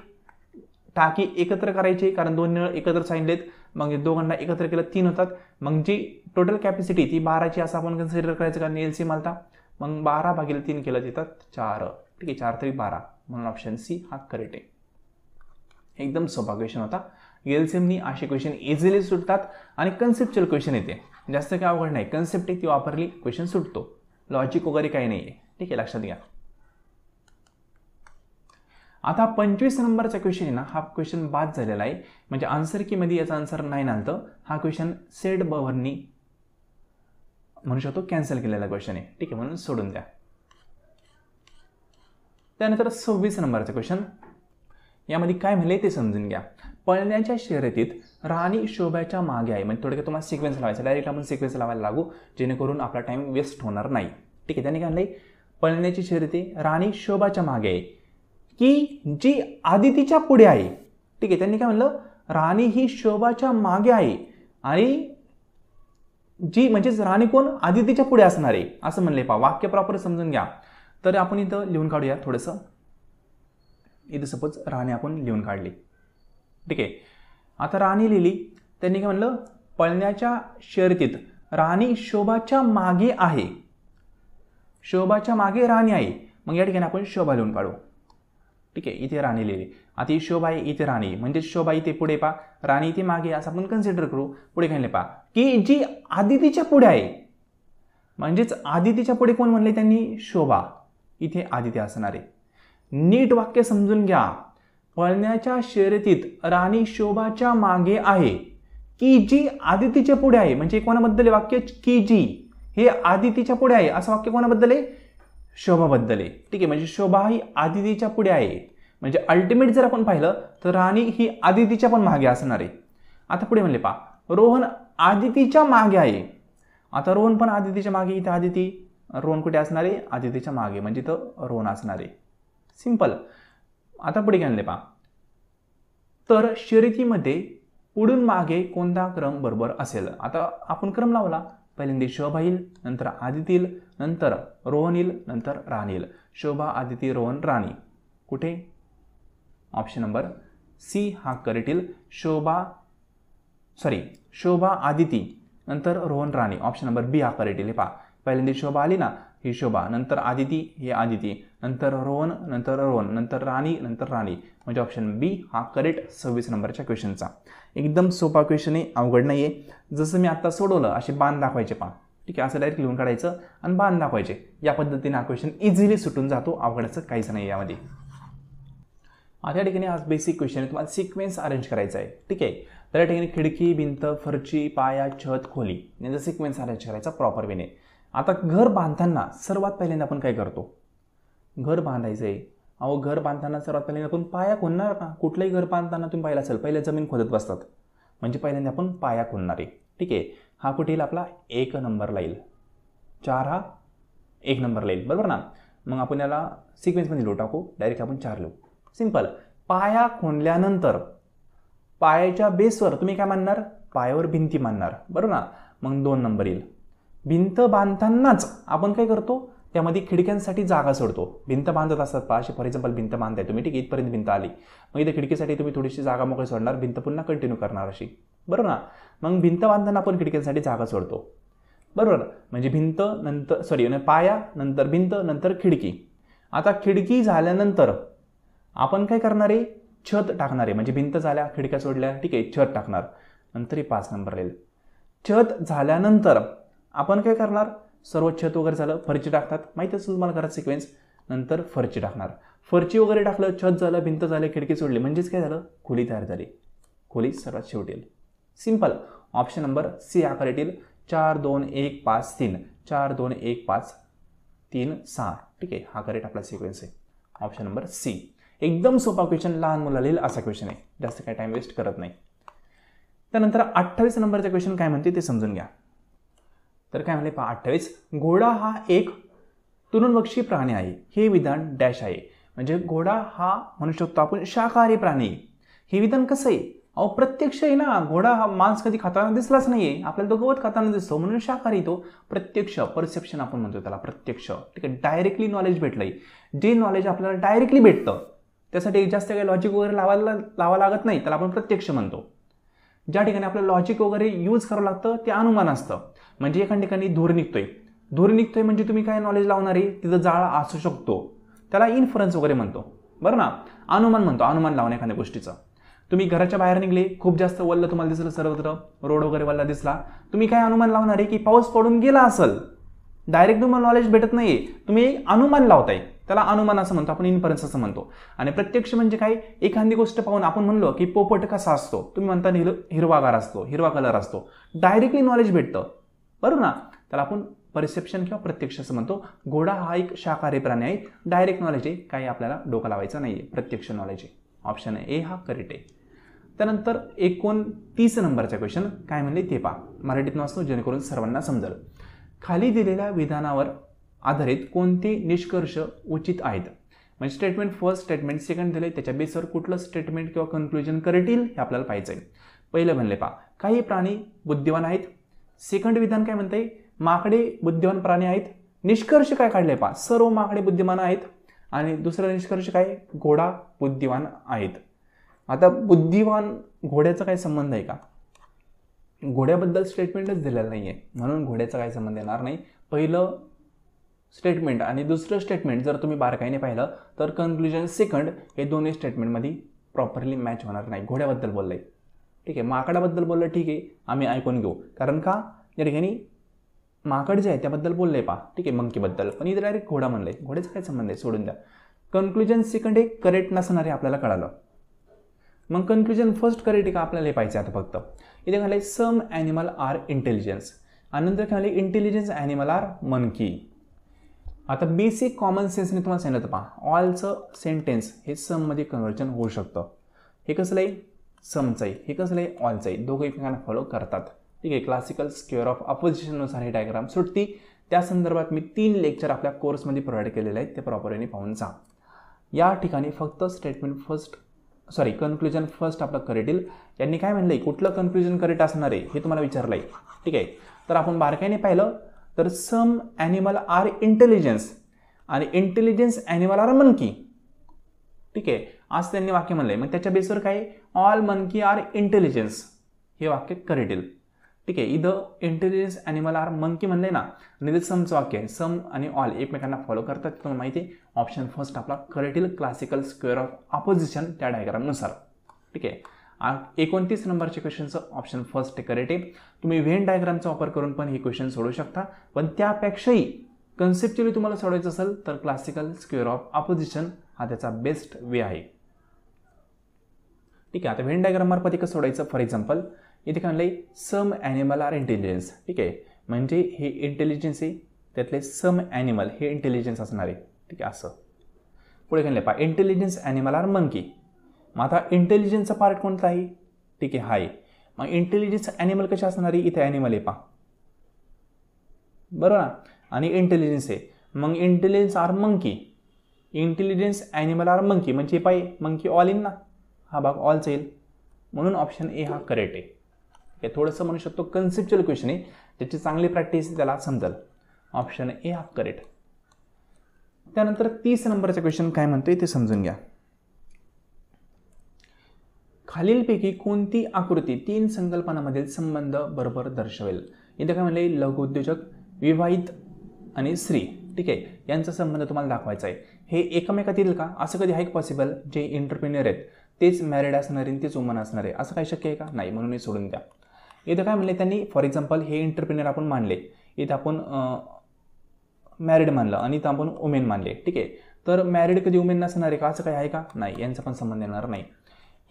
टाकी एकत्र करायची कारण 2 नळ एकत्र सांगितलेत, मग दोघांना एकत्र केलं 3 होतात. मग जी टोटल कॅपॅसिटी ती 12ची असं आपण कन्सिडर करायचं कारण एलसीएम आलता. मग 12 भागिले 3 केलं तिथं 4. ठीक आहे, 4 3 12 म्हणून ऑप्शन सी हा करेक्ट आहे. एकदम सोपा क्वेश्चन होता. एलसीएमनी असे क्वेश्चन इझिली सुटतात आणि कन्सेप्च्युअल क्वेश्चन येते, जास्त काय अवघड नाही. कन्सेप्ट आहे ती वापरली क्वेश्चन सुटतो, लॉजिक वगैरे काही नाही आहे. ठीक आहे, लक्षात घ्या. आता 25 नंबरचा क्वेश्चन आहे ना, हा क्वेश्चन बाद झालेला आहे, म्हणजे आन्सर कीमध्ये याचा आन्सर नाही आलं. हा क्वेश्चन सेड बव्हरनी म्हणू शकतो कॅन्सल केलेला क्वेश्चन आहे. ठीक आहे, म्हणून सोडून द्या. त्यानंतर 26 नंबरचा क्वेश्चन, यामध्ये काय म्हणले ते समजून घ्या. पळण्याच्या शर्यतीत राणी शोभ्याच्या मागे आहे, म्हणजे थोडक्यात तुम्हाला सिक्वेन्स लावायचा, डायरेक्ट आपण सिक्वेन्स लावायला लागू जेणेकरून आपला टाइम वेस्ट होणार नाही. ठीक आहे, त्यांनी काय म्हणलंय पळण्याची शर्यती राणी शोभाच्या मागे आहे की जी आदितीच्या पुढे आहे. ठीक आहे, त्यांनी काय म्हणलं राणी ही शोभाच्या मागे आहे आणि जी म्हणजेच राणी कोण आदितीच्या पुढे असणार आहे असं म्हणले. पहा वाक्य प्रॉपर समजून घ्या. तर आपण इथं लिहून काढूया थोडंसं. इथं सपोज राणी आपण लिहून काढली. ठीक आहे, आता राणी लिहिली. त्यांनी काय म्हणलं पळण्याच्या शर्यतीत राणी शोभाच्या मागे आहे. शोभाच्या मागे राणी आहे. मग या ठिकाणी आपण शोभा लिहून काढू. ठीक आहे, इथे राणी लिहिली. आता ही शोभा आहे, इथे राणी, म्हणजे शोभा इथे पुढे पा, राणी इथे मागे, असं आपण कन्सिडर करू. पुढे काय पा की जी आदितीच्या पुढे आहे, म्हणजेच आदितीच्या पुढे कोण म्हणले त्यांनी शोभा, इथे आदिती असणार आहे. नीट वाक्य समजून घ्या. पळण्याच्या शर्यतीत राणी शोभाच्या मागे आहे की जी आदितीच्या पुढे आहे, म्हणजे कोणाबद्दल आहे वाक्य की जी हे आदितीच्या पुढे आहे, असं वाक्य कोणाबद्दल आहे शोभाबद्दल आहे. ठीक आहे, म्हणजे शोभा ही आदितीच्या पुढे आहे, म्हणजे अल्टिमेट जर आपण पाहिलं तर राणी ही आदितीच्या पण मागे असणार आहे. आता पुढे म्हणले पा रोहन आदितीच्या मागे आहे. आता रोहन पण आदितीच्या मागे, इथे आदिती, रोहन कुठे असणार आहे आदितीच्या मागे, म्हणजे इथं रोहन असणार आहे. सिंपल. आता पुढे काय म्हणले पा तर शर्यतीमध्ये पुढून मागे कोणता क्रम बरोबर असेल. आता आपण क्रम लावला. पहिल्यांदा शोभा येईल, नंतर आदिती येईल, नंतर रोहन येईल, नंतर राणी येईल. शोभा आदिती रोहन राणी. कुठे ऑप्शन नंबर सी हा करेक्ट येईल. शोभा आदिती नंतर रोहन राणी. ऑप्शन नंबर बी हा करेक्ट येईल. पहा पहिल्यांदा शोभा आली ना, ही शोभा, नंतर आदिती हे आदिती, नंतर रोहन, नंतर रोहन, नंतर राणी, नंतर राणी, म्हणजे ऑप्शन बी हा करेक्ट 26 नंबरच्या क्वेश्चनचा. एकदम सोपा क्वेश्चन आहे, अवघड नाही आहे. जसं मी आता सोडवलं असे बाण दाखवायचे पहा. ठीक आहे, असं डायरेक्ट लिहून काढायचं आणि बाण दाखवायचे. या पद्धतीने हा क्वेश्चन इझिली सुटून जातो. अवघडाचं काहीच नाही यामध्ये. आता या ठिकाणी आज बेसिक क्वेश्चन आहे, तुम्हाला सिक्वेन्स अरेंज करायचा आहे. ठीक आहे, तर या ठिकाणी खिडकी, भिंत, फरची, पाया, छत, खोली यांचा सिक्वेन्स अरेंज करायचा प्रॉपर वेने. आता घर बांधताना सर्वात पहिल्यांदा आपण काय करतो, घर बांधायचं आहे. अहो घर बांधताना सर्वात पहिल्यांदा आपण पाया खोदणार ना. कुठलंही घर बांधताना तुम्ही पाहिलं असेल पहिले जमीन खोदत बसतात, म्हणजे पहिल्यांदा आपण पाया खोदणार आहे. ठीक आहे, हा कुठे येईल आपला 1 नंबरला येईल. 4 हा 1 नंबरला येईल, बरोबर ना. मग आपण याला सिक्वेन्समध्ये लिहू टाकू. डायरेक्ट आपण 4 लिहू. सिंपल. पाया खोदल्यानंतर पायाच्या बेसवर तुम्ही काय मानणार, पायावर भिंती मानणार, बरोबर ना. मग 2 नंबर येईल. भिंत बांधतानाच आपण काय करतो, त्यामध्ये खिडक्यांसाठी जागा सोडतो. भिंत बांधत असतात पहा, अशी फॉर एक्झाम्पल भिंत बांधताय तुम्ही, ठीक आहे, इथपर्यंत भिंत आली, मग इथे खिडकीसाठी तुम्ही थोडीशी जागा मोकळी सोडणार, भिंत पुन्हा कंटिन्यू करणार अशी, बरोबर ना. मग भिंत बांधताना आपण खिडक्यांसाठी जागा सोडतो, बरोबर. म्हणजे भिंत नंतर पाया नंतर भिंत नंतर खिडकी. आता खिडकी झाल्यानंतर आपण काय करणार आहे, छत टाकणार आहे. म्हणजे भिंत झाल्या, खिडक्या सोडल्या, ठीक आहे, छत टाकणार. नंतर हे 5 नंबर येईल. छत झाल्यानंतर आपण काय करणार, सर्व छत वगैरे झालं, फरची टाकतात, माहिती असेल तुम्हाला घरात सिक्वेन्स. नंतर फरची टाकणार, फरची वगैरे टाकलं, छत झालं, भिंत झाले, खिडकी सोडली, म्हणजेच काय झालं, खोली तयार झाली. खोली सर्वात शेवटी येईल. सिंपल. ऑप्शन नंबर सी हा करेक्ट येईल. 4 2 1 5 3 4 2 1 5 3 6. ठीक आहे, हा करेक्ट आपला सिक्वेन्स आहे. Option number C. एकदम सोपा क्वेश्चन, लहान मुलाला येईल असा क्वेश्चन आहे, जास्त काही टाइम वेस्ट करत नाही. त्यानंतर 28 नंबरचा क्वेश्चन काय म्हणते ते समजून घ्या. तर काय म्हणले पहा 28, घोडा हा एक तृणभक्षी प्राणी आहे. हे विधान डॅश आहे. म्हणजे घोडा हा म्हणू शकतो आपण शाकाहारी प्राणी. हे विधान कसं आहे, अहो प्रत्यक्ष आहे ना. घोडा हा मांस कधी खाताना दिसलाच नाहीये, आपल्याला तो गवत खाताना दिसतो, म्हणून शाकाहारी. तो प्रत्यक्ष, परसेप्शन आपण म्हणतो त्याला, प्रत्यक्ष. ठीक आहे, डायरेक्टली नॉलेज भेटलंय. जे नॉलेज आपल्याला डायरेक्टली भेटतं त्यासाठी जास्त काही लॉजिक वगैरे लावा लागत नाही, त्याला आपण प्रत्यक्ष म्हणतो. ज्या ठिकाणी आपल्याला लॉजिक वगैरे यूज करावं लागतं ते अनुमान असतं. म्हणजे एका ठिकाणी धूर निघतोय म्हणजे तुम्ही काय नॉलेज लावणार आहे, तिथं जाळ असू शकतो, त्याला इन्फरन्स वगैरे म्हणतो, बरं ना. अनुमान म्हणतो, अनुमान लावणं एखाद्या गोष्टीचं. तुम्ही घराच्या बाहेर निघले, खूप जास्त वल्ल तुम्हाला दिसलं, सर्वत्र रोड वगैरे वल्ला दिसला, तुम्ही काय अनुमान लावणार आहे की पाऊस पडून गेला असेल. डायरेक्ट तुम्हाला नॉलेज भेटत नाही, तुम्ही अनुमान लावताय, त्याला अनुमान असं म्हणतो आपण, इन्फरन्स असं म्हणतो. आणि प्रत्यक्ष म्हणजे काय, एखादी गोष्ट पाहून आपण म्हणलो की पोपट कसा असतो, तुम्ही म्हणता हिरवागार असतो, हिरवा कलर असतो, डायरेक्टली नॉलेज भेटतं, बरोबर ना. त्याला आपण परसेप्शन किंवा प्रत्यक्ष असं म्हणतो. घोडा हा एक शाकाहारी प्राणी आहे, डायरेक्ट नॉलेज आहे, काही आपल्याला डोकं लावायचं नाहीये, प्रत्यक्ष नॉलेज आहे. ऑप्शन ए हा करेक्ट आहे. त्यानंतर 29 नंबरचा क्वेश्चन काय म्हणले ते पहा, मराठीत वाचतो जेणेकरून सर्वांना समजेल. खाली दिलेल्या विधानावर आधारित कोणते निष्कर्ष उचित आहेत. म्हणजे स्टेटमेंट फर्स्ट, स्टेटमेंट सेकंड दिले, त्याच्या बेसवर कुठलं स्टेटमेंट किंवा कन्क्लुजन करतील हे आपल्याला पाहिजे. पहिलं म्हणले पहा, काही प्राणी बुद्धिवान आहेत. सेकंड विधान काय म्हणते, माकडे बुद्धिवान प्राणी आहेत. निष्कर्ष काय काढले पहा, सर्व माकडे बुद्धिमान आहेत. आणि दुसरा निष्कर्ष काय, घोडा बुद्धिवान आहेत. आता बुद्धिवान घोड्याचा काय संबंध आहे का, घोड्याबद्दल स्टेटमेंटच दिलेलं नाही आहे, म्हणून घोड्याचा काय संबंध येणार नाही. पहिलं स्टेटमेंट आणि दुसरं स्टेटमेंट जर तुम्ही बारकाईने पाहिलं तर कन्क्लुजन सेकंड हे दोन्ही स्टेटमेंटमध्ये प्रॉपरली मॅच होणार नाही. घोड्याबद्दल बोललं आहे, ठीक आहे, माकडाबद्दल बोललं, ठीक आहे, आम्ही ऐकून घेऊ. कारण का या ठिकाणी माकड जे आहे त्याबद्दल बोललं आहे पहा, ठीक आहे, मंकीबद्दल, पण इथे डायरेक्ट घोडा म्हणलं आहे. घोड्याचा काय संबंध आहे, सोडून द्या. कन्क्लुजन सेकंड हे करेक्ट नसणार आहे आपल्याला कळालं. मग कन्क्लुजन फर्स्ट करेक्ट आहे का आपल्याला हे पाहिजे. आता फक्त इथे काय आहे, सम ॲनिमल आर इंटेलिजन्स, आणि नंतर काय इंटेलिजन्स ॲनिमल आर मंकी. आता बेसिक कॉमन सेन्सने तुम्हाला सांगितलं पहा, ऑलचं सेंटेन्स हे सममध्ये कन्व्हर्जन होऊ शकतं. हे कसलं आहे, समचं आहे, हे कसलं आहे, ऑलचं आहे, दोघं एकमेकांना फॉलो करतात, ठीक आहे. क्लासिकल स्क्वेअर ऑफ अपोजिशननुसार हे डायग्राम सुटती. त्या संदर्भात मी 3 लेक्चर आपल्या कोर्समध्ये प्रोव्हाइड केलेले आहेत, ते प्रॉपरली पाहून जा. या ठिकाणी फक्त statement first, sorry conclusion first आपलं करेक्ट येईल. यांनी काय म्हणलं आहे, कुठलं कन्क्लुजन करेक्ट असणार आहे हे तुम्हाला विचारलं आहे, ठीक आहे. तर आपण बारकाईने पाहिलं तर सम ॲनिमल आर इंटेलिजन्स आणि इंटेलिजन्स ॲनिमल आर मंकी, ठीक आहे, आज त्यांनी वाक्य म्हणलं आहे. मग त्याच्या बेसवर काय, ऑल मंकी आर इंटेलिजन्स, हे वाक्य करेक्ट येईल, ठीक आहे. इथं इंटेलिजन्स ॲनिमल आर मंकी म्हणले ना, आणि इथं समचं वाक्य आहे, सम आणि ऑल एकमेकांना फॉलो करतात. तुम्हाला माहिती आहे, ऑप्शन फर्स्ट आपला करेक्ट येईल, क्लासिकल स्क्वेअर ऑफ अपोजिशन त्या डायग्रामनुसार, ठीक आहे. 29 नंबरचे क्वेश्चनचं ऑप्शन फर्स्ट करेक्ट आहे. तुम्ही व्हेन डायग्रामचा वापर करून पण हे क्वेश्चन सोडवू शकता, पण त्यापेक्षाही कन्सेप्च्युअली तुम्हाला सोडवायचं असेल तर क्लासिकल स्क्वेअर ऑफ अपोजिशन हा त्याचा बेस्ट वे आहे, ठीक आहे. आता व्हेन डायग्राम मार्फत कसं सोडायचं, फॉर एक्झाम्पल इथे काय म्हणलंय, सम ॲनिमल आर इंटेलिजन्स, ठीक आहे, म्हणजे हे इंटेलिजन्स आहे, त्यातले सम ॲनिमल हे इंटेलिजन्स असणार आहे, ठीक आहे. असं पुढे काय पहा, इंटेलिजन्स ॲनिमल आर मंकी. मग आता इंटेलिजन्सचा पार्ट कोणता आहे, ठीक आहे, हाय. मग इंटेलिजन्स ॲनिमल कशा असणार आहे, इथे ॲनिमल आहे पहा, बरोबर ना, आणि इंटेलिजन्स आहे. मग intelligence are monkey, intelligence animal are monkey म्हणजे पाय मंकी ऑल इन ना, हा भाग ऑलचा येईल, म्हणून ऑप्शन ए हा करेक्ट आहे. हे थोडंसं म्हणू शकतो कन्सेप्च्युअल क्वेश्चन आहे, त्याची चांगली प्रॅक्टिस त्याला समजेल. ऑप्शन ए हा करेक्ट. त्यानंतर 30 नंबरचा क्वेश्चन काय म्हणतोय ते समजून घ्या. खालीलपैकी कोणती आकृती 3 संकल्पनांमधील संबंध बरोबर दर्शवेल. इथे काय म्हणले, लघु उद्योजक, विवाहित आणि स्त्री, ठीक आहे, यांचा संबंध तुम्हाला दाखवायचा आहे. हे एकमेकात येईल का, असं कधी आहे पॉसिबल, जे एंटरप्रेन्युअर आहेत तेच मॅरिड असणार आहे, तेच वुमन असणार आहे, असं काही शक्य आहे का, नाही, म्हणून हे सोडून द्या. इथं काय म्हणले त्यांनी, फॉर एक्झाम्पल हे एंटरप्रेन्युअर आपण मानले, इथं आपण मॅरिड मानलं आणि इथं आपण वुमेन मानले, ठीक आहे. तर मॅरिड कधी वुमेन नसणार आहे का, असं काही आहे का, नाही, यांचा पण संबंध येणार नाही.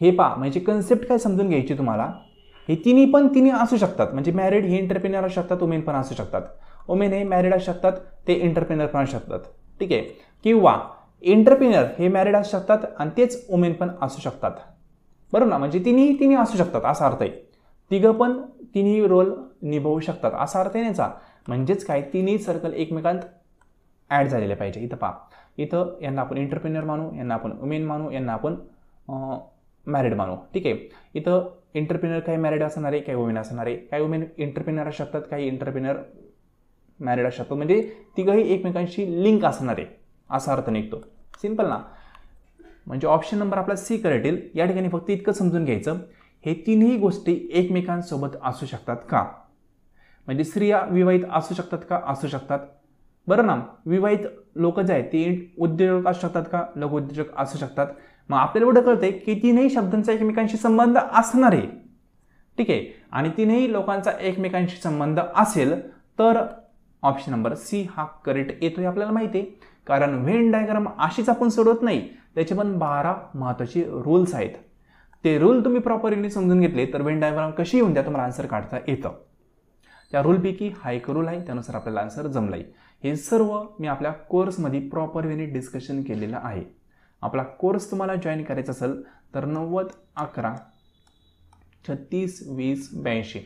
हे पहा, म्हणजे कन्सेप्ट काय समजून घ्यायची तुम्हाला, हे तिन्ही असू शकतात, म्हणजे मॅरिड हे एंटरप्रेन्युअर असू शकतात, वुमेन पण असू शकतात, वुमेन हे मॅरिड असू शकतात, ते एंटरप्रेन्युअर पण असू शकतात, ठीक आहे. किंवा एंटरप्रेन्युअर हे मॅरिड असू शकतात आणि तेच वुमेन पण असू शकतात, बरोबर ना, म्हणजे तिन्ही असू शकतात असा अर्थ आहे. तिघं पण तिन्ही रोल निभावू शकतात असा अर्थ आहे याचा. म्हणजेच काय, तिन्ही सर्कल एकमेकांत ॲड झालेले पाहिजे. इथं पहा, इथं यांना आपण एंटरप्रेन्युअर मानू, यांना आपण वुमेन मानू, यांना आपण मॅरिड मानू, ठीक आहे. इथं एंटरप्रेन्युअर काही मॅरिड असणार आहे, काही वुमेन असणार आहे, काही वुमेन एंटरप्रेन्युअर असू शकतात, काही एंटरप्रेन्युअर मॅरिड असू शकतात, म्हणजे तिघंही एकमेकांशी लिंक असणार आहे असा अर्थ निघतो. सिंपल ना, म्हणजे ऑप्शन नंबर आपला सी करेक्ट येईल. या ठिकाणी फक्त इतकं समजून घ्यायचं, हे तिन्ही गोष्टी एकमेकांसोबत असू शकतात का, म्हणजे स्त्रिया विवाहित असू शकतात का, असू शकतात, बरं ना. विवाहित लोक जे आहेत ते उद्योजक असू शकतात का, लघु उद्योजक असू शकतात. मग आपल्याला एवढं कळतंय की तीनही शब्दांचा एकमेकांशी संबंध असणार आहे, ठीक आहे, आणि तीनही लोकांचा एकमेकांशी संबंध असेल तर ऑप्शन नंबर सी हा करेक्ट येतोय. आपल्याला माहिती आहे, कारण व्हेन डायग्राम अशीच आपण सोडवत नाही, त्याचे पण 12 महत्त्वाचे रूल्स आहेत. ते रूल तुम्ही प्रॉपरली समजून घेतले तर व्हेन डायग्राम कशी येऊन द्या तुम्हाला आन्सर काढता येतं. त्या रूलपैकी हा एक रूल आहे, त्यानुसार आपल्याला आन्सर जमलाय. हे सर्व मी आपल्या कोर्समध्ये प्रॉपर वेने डिस्कशन केलेलं आहे. आपला कोर्स तुम्हाला जॉईन करायचा असेल तर 90 11 36 20 82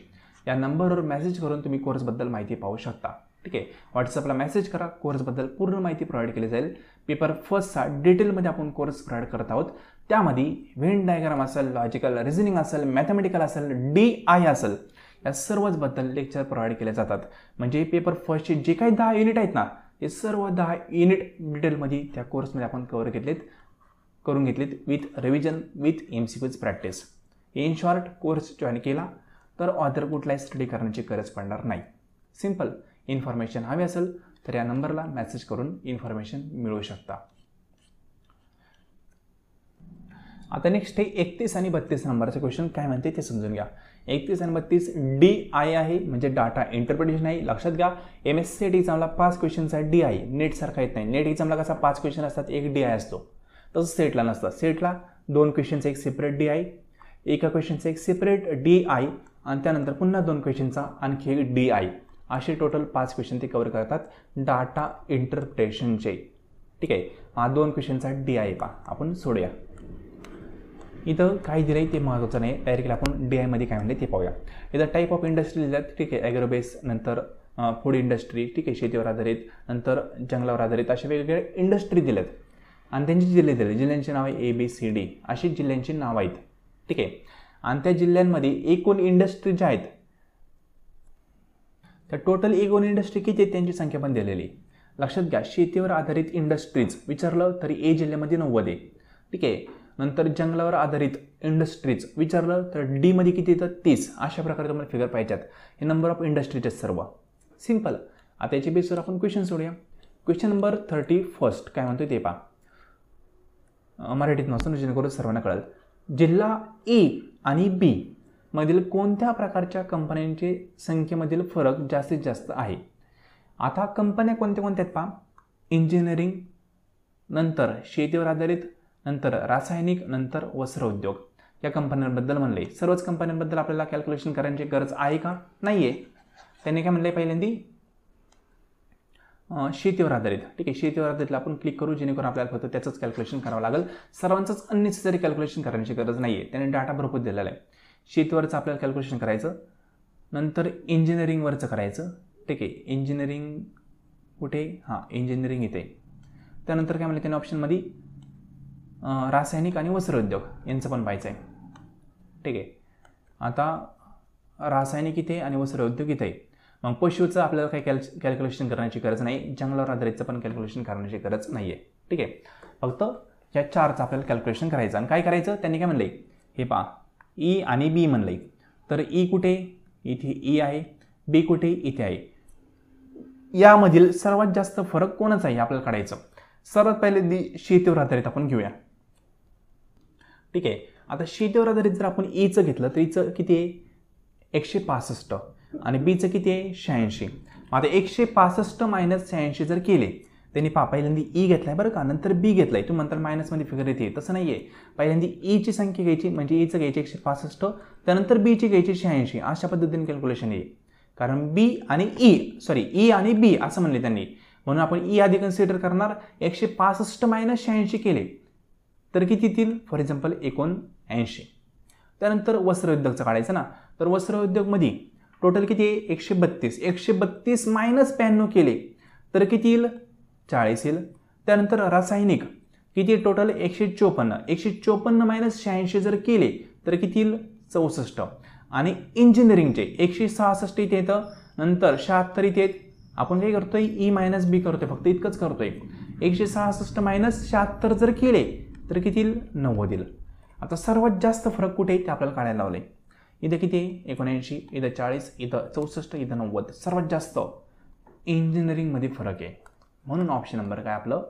या नंबरवर मेसेज करून तुम्ही कोर्सबद्दल माहिती पाहू शकता. ठीक आहे. व्हॉट्सअपला मेसेज करा, कोर्सबद्दल पूर्ण माहिती प्रोव्हाइड केली जाईल. पेपर फर्स्टचा डिटेलमध्ये आपण कोर्स प्रोव्हाइड करत आहोत. त्यामध्ये व्हेन डायग्राम असेल, लॉजिकल रिझनिंग असेल, मॅथमॅटिकल असेल, DI असेल, या सर्वचबद्दल लेक्चर प्रोव्हाइड केले जातात. म्हणजे पेपर फर्स्टचे जे काही 10 युनिट आहेत ना, हे सर्व 10 युनिट डिटेलमध्ये त्या कोर्समध्ये आपण करून घेतलेत विथ रिव्हिजन, विथ MCQज practice. In short, course join केला तर ऑदर कुठलाही स्टडी करण्याची गरज पडणार नाही. सिंपल. इन्फॉर्मेशन हवी असेल तर या नंबरला मेसेज करून इन्फॉर्मेशन मिळवू शकता. आता नेक्स्ट आहे 31 आणि 32 नंबरचे क्वेश्चन काय म्हणते ते समजून घ्या. 31 आणि 32 DI आहे, म्हणजे डाटा इंटरप्रिटेशन आहे. लक्षात घ्या, MSCT एक्झामला 5 क्वेश्चनचा DI, नेट सारखा येत नाही. नेट एक्झामला कसा 5 क्वेश्चन असतात, एक DI असतो, तसं सेटला नसतं. सेटला 2 क्वेश्चनचा एक सेपरेट DI, एका क्वेश्चनचा एक सेपरेट DI आणि त्यानंतर पुन्हा 2 क्वेश्चनचा आणखी एक DI, असे टोटल 5 क्वेश्चन ते कव्हर करतात डाटा इंटरप्रिटेशनचे. ठीक आहे. हा 2 क्वेश्चनचा DI पहा, आपण सोडूया. इथं काय दिलं आहे ते महत्त्वाचं नाही, डायरेक्टली आपण DI मध्ये काय म्हणले ते पाहूया. इथं टाईप ऑफ इंडस्ट्री दिल्यात. ठीक आहे. ॲग्रोबेस, नंतर फूड इंडस्ट्री, ठीक आहे, शेतीवर आधारित, नंतर जंगलावर आधारित, अशा वेगवेगळ्या इंडस्ट्री दिल्यात आणि त्यांची जिल्हे दिले. जिल्ह्यांची नाव आहे ABCD, अशी जिल्ह्यांची नावं आहेत. ठीक आहे. आणि त्या जिल्ह्यांमध्ये एकूण इंडस्ट्री ज्या आहेत, तर टोटल एकूण इंडस्ट्री किती आहेत त्यांची संख्या पण दिलेली. लक्षात घ्या, शेतीवर आधारित इंडस्ट्रीज विचारलं तरी A जिल्ह्यामध्ये 90 आहे. ठीक आहे. नंतर जंगलावर आधारित इंडस्ट्रीज विचारलं तर D मध्ये किती येतं, 30. अशा प्रकारे तुम्हाला फिगर पाहिजेत. हे नंबर ऑफ इंडस्ट्रीज आहेत सर्व. सिंपल. आता याच्या बेसवर आपण क्वेश्चन सोडूया. क्वेश्चन नंबर 31 काय म्हणतोय ते पहा. मराठीत नसून जेणेकरून सर्वांना कळेल. जिल्हा A आणि B मधील कोणत्या प्रकारच्या कंपन्यांचे संख्येमधील फरक जास्तीत जास्त आहे. आता कंपन्या कोणत्या कोणत्या आहेत पहा. इंजिनिअरिंग, नंतर शेतीवर आधारित, नंतर रासायनिक, नंतर वस्त्र उद्योग. या कंपन्यांबद्दल म्हणले. सर्वच कंपन्यांबद्दल आपल्याला कॅल्क्युलेशन करायची गरज आहे का, नाही आहे. त्यांनी काय म्हणले पहिल्यांदी शेतीवर आधारित. ठीक आहे. शेतीवर आधारितला आपण क्लिक करू, जेणेकरून आपल्याला फक्त त्याचंच कॅल्क्युलेशन करावं लागेल. सर्वांचंच अननेसेसरी कॅल्क्युलेशन करण्याची गरज नाही आहे. त्याने डाटा भरपूर दिलेला आहे. शेतीवरचं आपल्याला कॅल्क्युलेशन करायचं, नंतर इंजिनिअरिंगवरचं करायचं. ठीक आहे. इंजिनिअरिंग कुठे, हां इंजिनिअरिंग इथे. त्यानंतर काय म्हणले त्याने ऑप्शनमध्ये रासायनिक आणि वस्त्र उद्योग यांचं पण पाहायचं आहे. ठीक आहे. आता रासायनिक इथे आणि वस्त्र उद्योग इथे. मग पशुचं आपल्याला काही कॅल्क्युलेशन करण्याची गरज नाही. जंगलावर आधारितचं पण कॅल्क्युलेशन करण्याची गरज नाही आहे. ठीक आहे. फक्त या 4चं आपल्याला कॅल्क्युलेशन करायचं. आणि काय करायचं त्यांनी काय म्हणले हे पहा, E आणि B म्हणले. तर E कुठे, इथे E आहे. B कुठे, इथे आहे. यामधील सर्वात जास्त फरक कोणाचा आहे आपल्याला काढायचं. सर्वात पहिले शेतीवर आधारित आपण घेऊया. ठीक आहे. आता शेतीवर आधारित जर आपण Eचं घेतलं तर Eचं किती आहे, 165 आणि Bचं किती आहे, 86. आता 165 मायनस 86 जर केले, त्यांनी पहिल्यांदा E घेतलाय बरं का, नंतर B घेतलाय. तुम्ही म्हणताल मायनसमध्ये फिगर येते, तसं नाही आहे. पहिल्यांदा Eची संख्या घ्यायची, म्हणजे Eचं घ्यायची 165, त्यानंतर Bची घ्यायची 86. अशा पद्धतीने कॅल्क्युलेशन येईल. कारण E आणि B असं म्हणले त्यांनी, म्हणून आपण E आधी कन्सिडर करणार. 165 मायनस 86 केले तर किती येतील, फॉर एक्झाम्पल 79. त्यानंतर वस्त्र उद्योगचं काढायचं ना, तर वस्त्र उद्योगमध्ये टोटल किती आहे, 132. 132 मायनस 92 केले तर किती येईल, 40 येईल. त्यानंतर रासायनिक किती टोटल, 154. 154 मायनस 86 जर केले तर किती येईल, 64. आणि इंजिनिअरिंगचे 166 इथे येतं, नंतर 76 इथे येत. आपण काय करतोय, E मायनस B करतोय, फक्त इतकंच करतोय. 166 मायनस 76 जर केले तर किती येईल, 90 येईल. आता सर्वात जास्त फरक कुठे आहे ते आपल्याला काढायला लावले. इथं किती आहे, 79, इथं 40, इथं 64, इथं 90. सर्वात जास्त इंजिनिअरिंगमध्ये फरक आहे. म्हणून ऑप्शन नंबर काय आपलं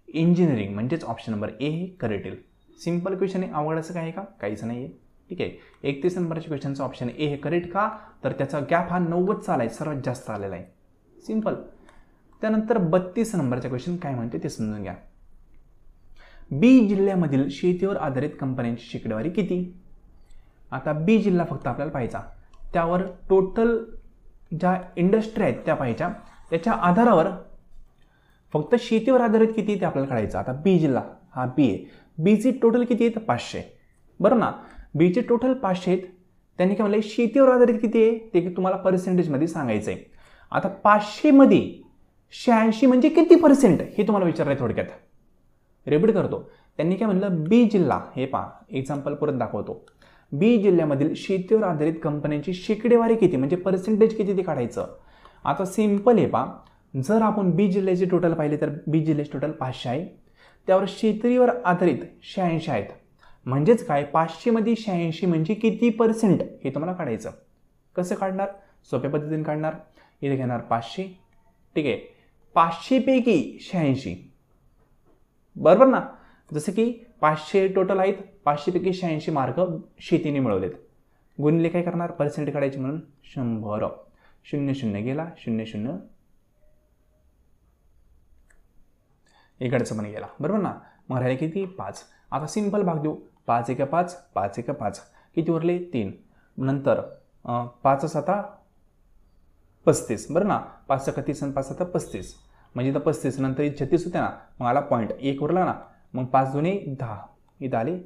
इंजिनिअरिंग, म्हणजेच ऑप्शन नंबर A हे करेक्ट येईल. सिंपल क्वेश्चन आहे, आवड असं काय आहे का, काहीच नाही आहे. ठीक आहे. 31 नंबरच्या क्वेश्चनचं ऑप्शन A हे करेक्ट का, तर त्याचा गॅप हा 90चा आला आहे, सर्वात जास्त आलेला आहे. सिंपल. त्यानंतर 32 नंबरच्या क्वेश्चन काय म्हणते ते समजून घ्या. B जिल्ह्यामधील शेतीवर आधारित कंपन्यांची शेकडेवारी किती. आता B जिल्हा फक्त आपल्याला पाहायचा, त्यावर टोटल ज्या इंडस्ट्री आहेत त्या पाहायच्या, त्याच्या आधारावर फक्त शेतीवर आधारित किती ते आपल्याला काढायचं. आता B जिल्हा हा B आहे. Bची टोटल किती आहेत, 500. बरं ना. Bचे टोटल 500 आहेत. त्यांनी काय म्हणलं शेतीवर आधारित किती आहे ते तुम्हाला पर्सेंटेजमध्ये सांगायचं आहे. आता 500 मध्ये 86 म्हणजे किती % हे तुम्हाला विचारलंय थोडक्यात. रिपीट करतो. त्यांनी काय म्हणलं, बी जिल्हा, हे पहा एक्झाम्पल परत दाखवतो. बी जिल्ह्यामधील शेतीवर आधारित कंपन्यांची शेकडेवारी किती म्हणजे पर्सेंटेज किती ते काढायचं. आता सिंपल आहे पहा, जर आपण बी जिल्ह्याचे टोटल पाहिले तर बी जिल्ह्याचे टोटल 500 आहे, त्यावर शेतीवर आधारित 86 आहेत. म्हणजेच काय, 500 मध्ये 86 म्हणजे किती % हे तुम्हाला काढायचं. कसं काढणार, सोप्या पद्धतीने काढणार. इथे घेणार 500, ठीक आहे, 500 पैकी 86, बरोबर ना. जसं की 500 टोटल आहेत, 500 पैकी 86 मार्क शेतीने मिळवलेत. गुणिले काय करणार, पर्सेंट काढायचे म्हणून 100. 00 गेला, 00 इकडचं पण गेला, बरोबर ना. मग राहिले किती, 5. आता सिंपल भाग देऊ. 5 1 5, 5 1 5, किती उरले 3. नंतर 5 7 35, बरं ना. 5 6 30 आणि 5 7 35, म्हणजे इथं 35 नंतर 36 होते ना, मग आला पॉईंट 1 उरला ना. मग 5 2 10 इथं आले,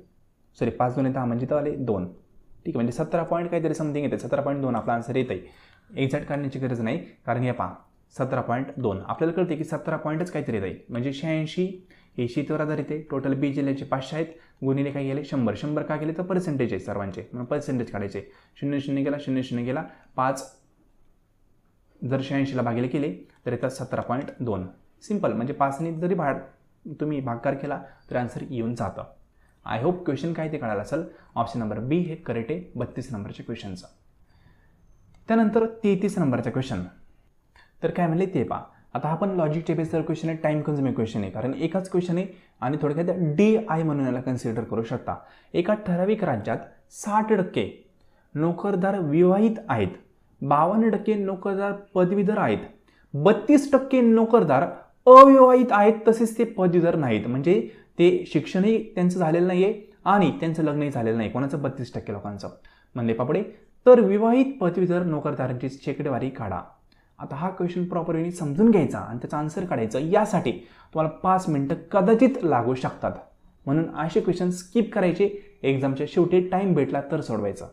सॉरी 5 2 10 म्हणजे इथं आले 2, ठीक आहे. म्हणजे 17 पॉईंट काहीतरी समथिंग येते, 17.2 आपला आन्सर येत आहे. एक्झॅक्ट काढण्याची गरज नाही, कारण हे पहा 17.2 आपल्याला कळते की 17 पॉईंटच काहीतरी येत आहे. म्हणजे 86 हे शेतीवर आधारित आहे. टोटल बी जिल्ह्याचे 500 आहेत, गुणिले काय गेले 100. 100 का गेले तर पर्सेंटेज आहे सर्वांचे, म्हणून पर्सेंटेज काढायचे. 00 गेला, 00 गेला, 5 जर 86ला भागिले केले तर येतात 17.2. सिंपल, म्हणजे 5ने जरी तुम्ही भागाकार केला तर आन्सर येऊन जातं. आय होप क्वेश्चन काय ते कळालं असेल. ऑप्शन नंबर बी हे करेक्ट आहे 32 नंबरच्या क्वेश्चनचं. त्यानंतर 33 नंबरचा क्वेश्चन. तर काय म्हणले ते पहा. आता आपण लॉजिकच्या बेसवर क्वेश्चन आहे, टाइम कन्झ्युमिंग क्वेश्चन आहे, कारण एकाच क्वेश्चन आहे आणि थोडक्यात DI म्हणून याला कन्सिडर करू शकता. एका ठराविक राज्यात 60% नोकरदार विवाहित आहेत, 52% नोकरदार पदवीधर आहेत, 32% नोकरदार अविवाहित आहेत, तसेच ते पदवीधर नाहीत. म्हणजे ते शिक्षणही त्यांचं झालेलं नाही आहे आणि त्यांचं लग्नही झालेलं नाही. कोणाचं, 32% लोकांचं. म्हणले पापडे, तर विवाहित पदवीधर नोकरदारांची शेकडेवारी काढा. आता हा क्वेश्चन प्रॉपरली समजून घ्यायचा आणि त्याचा आन्सर काढायचा. यासाठी तुम्हाला 5 मिनिटं कदाचित लागू शकतात, म्हणून असे क्वेश्चन स्किप करायचे. एक्झामच्या शेवटी टाइम भेटला तर सोडवायचं,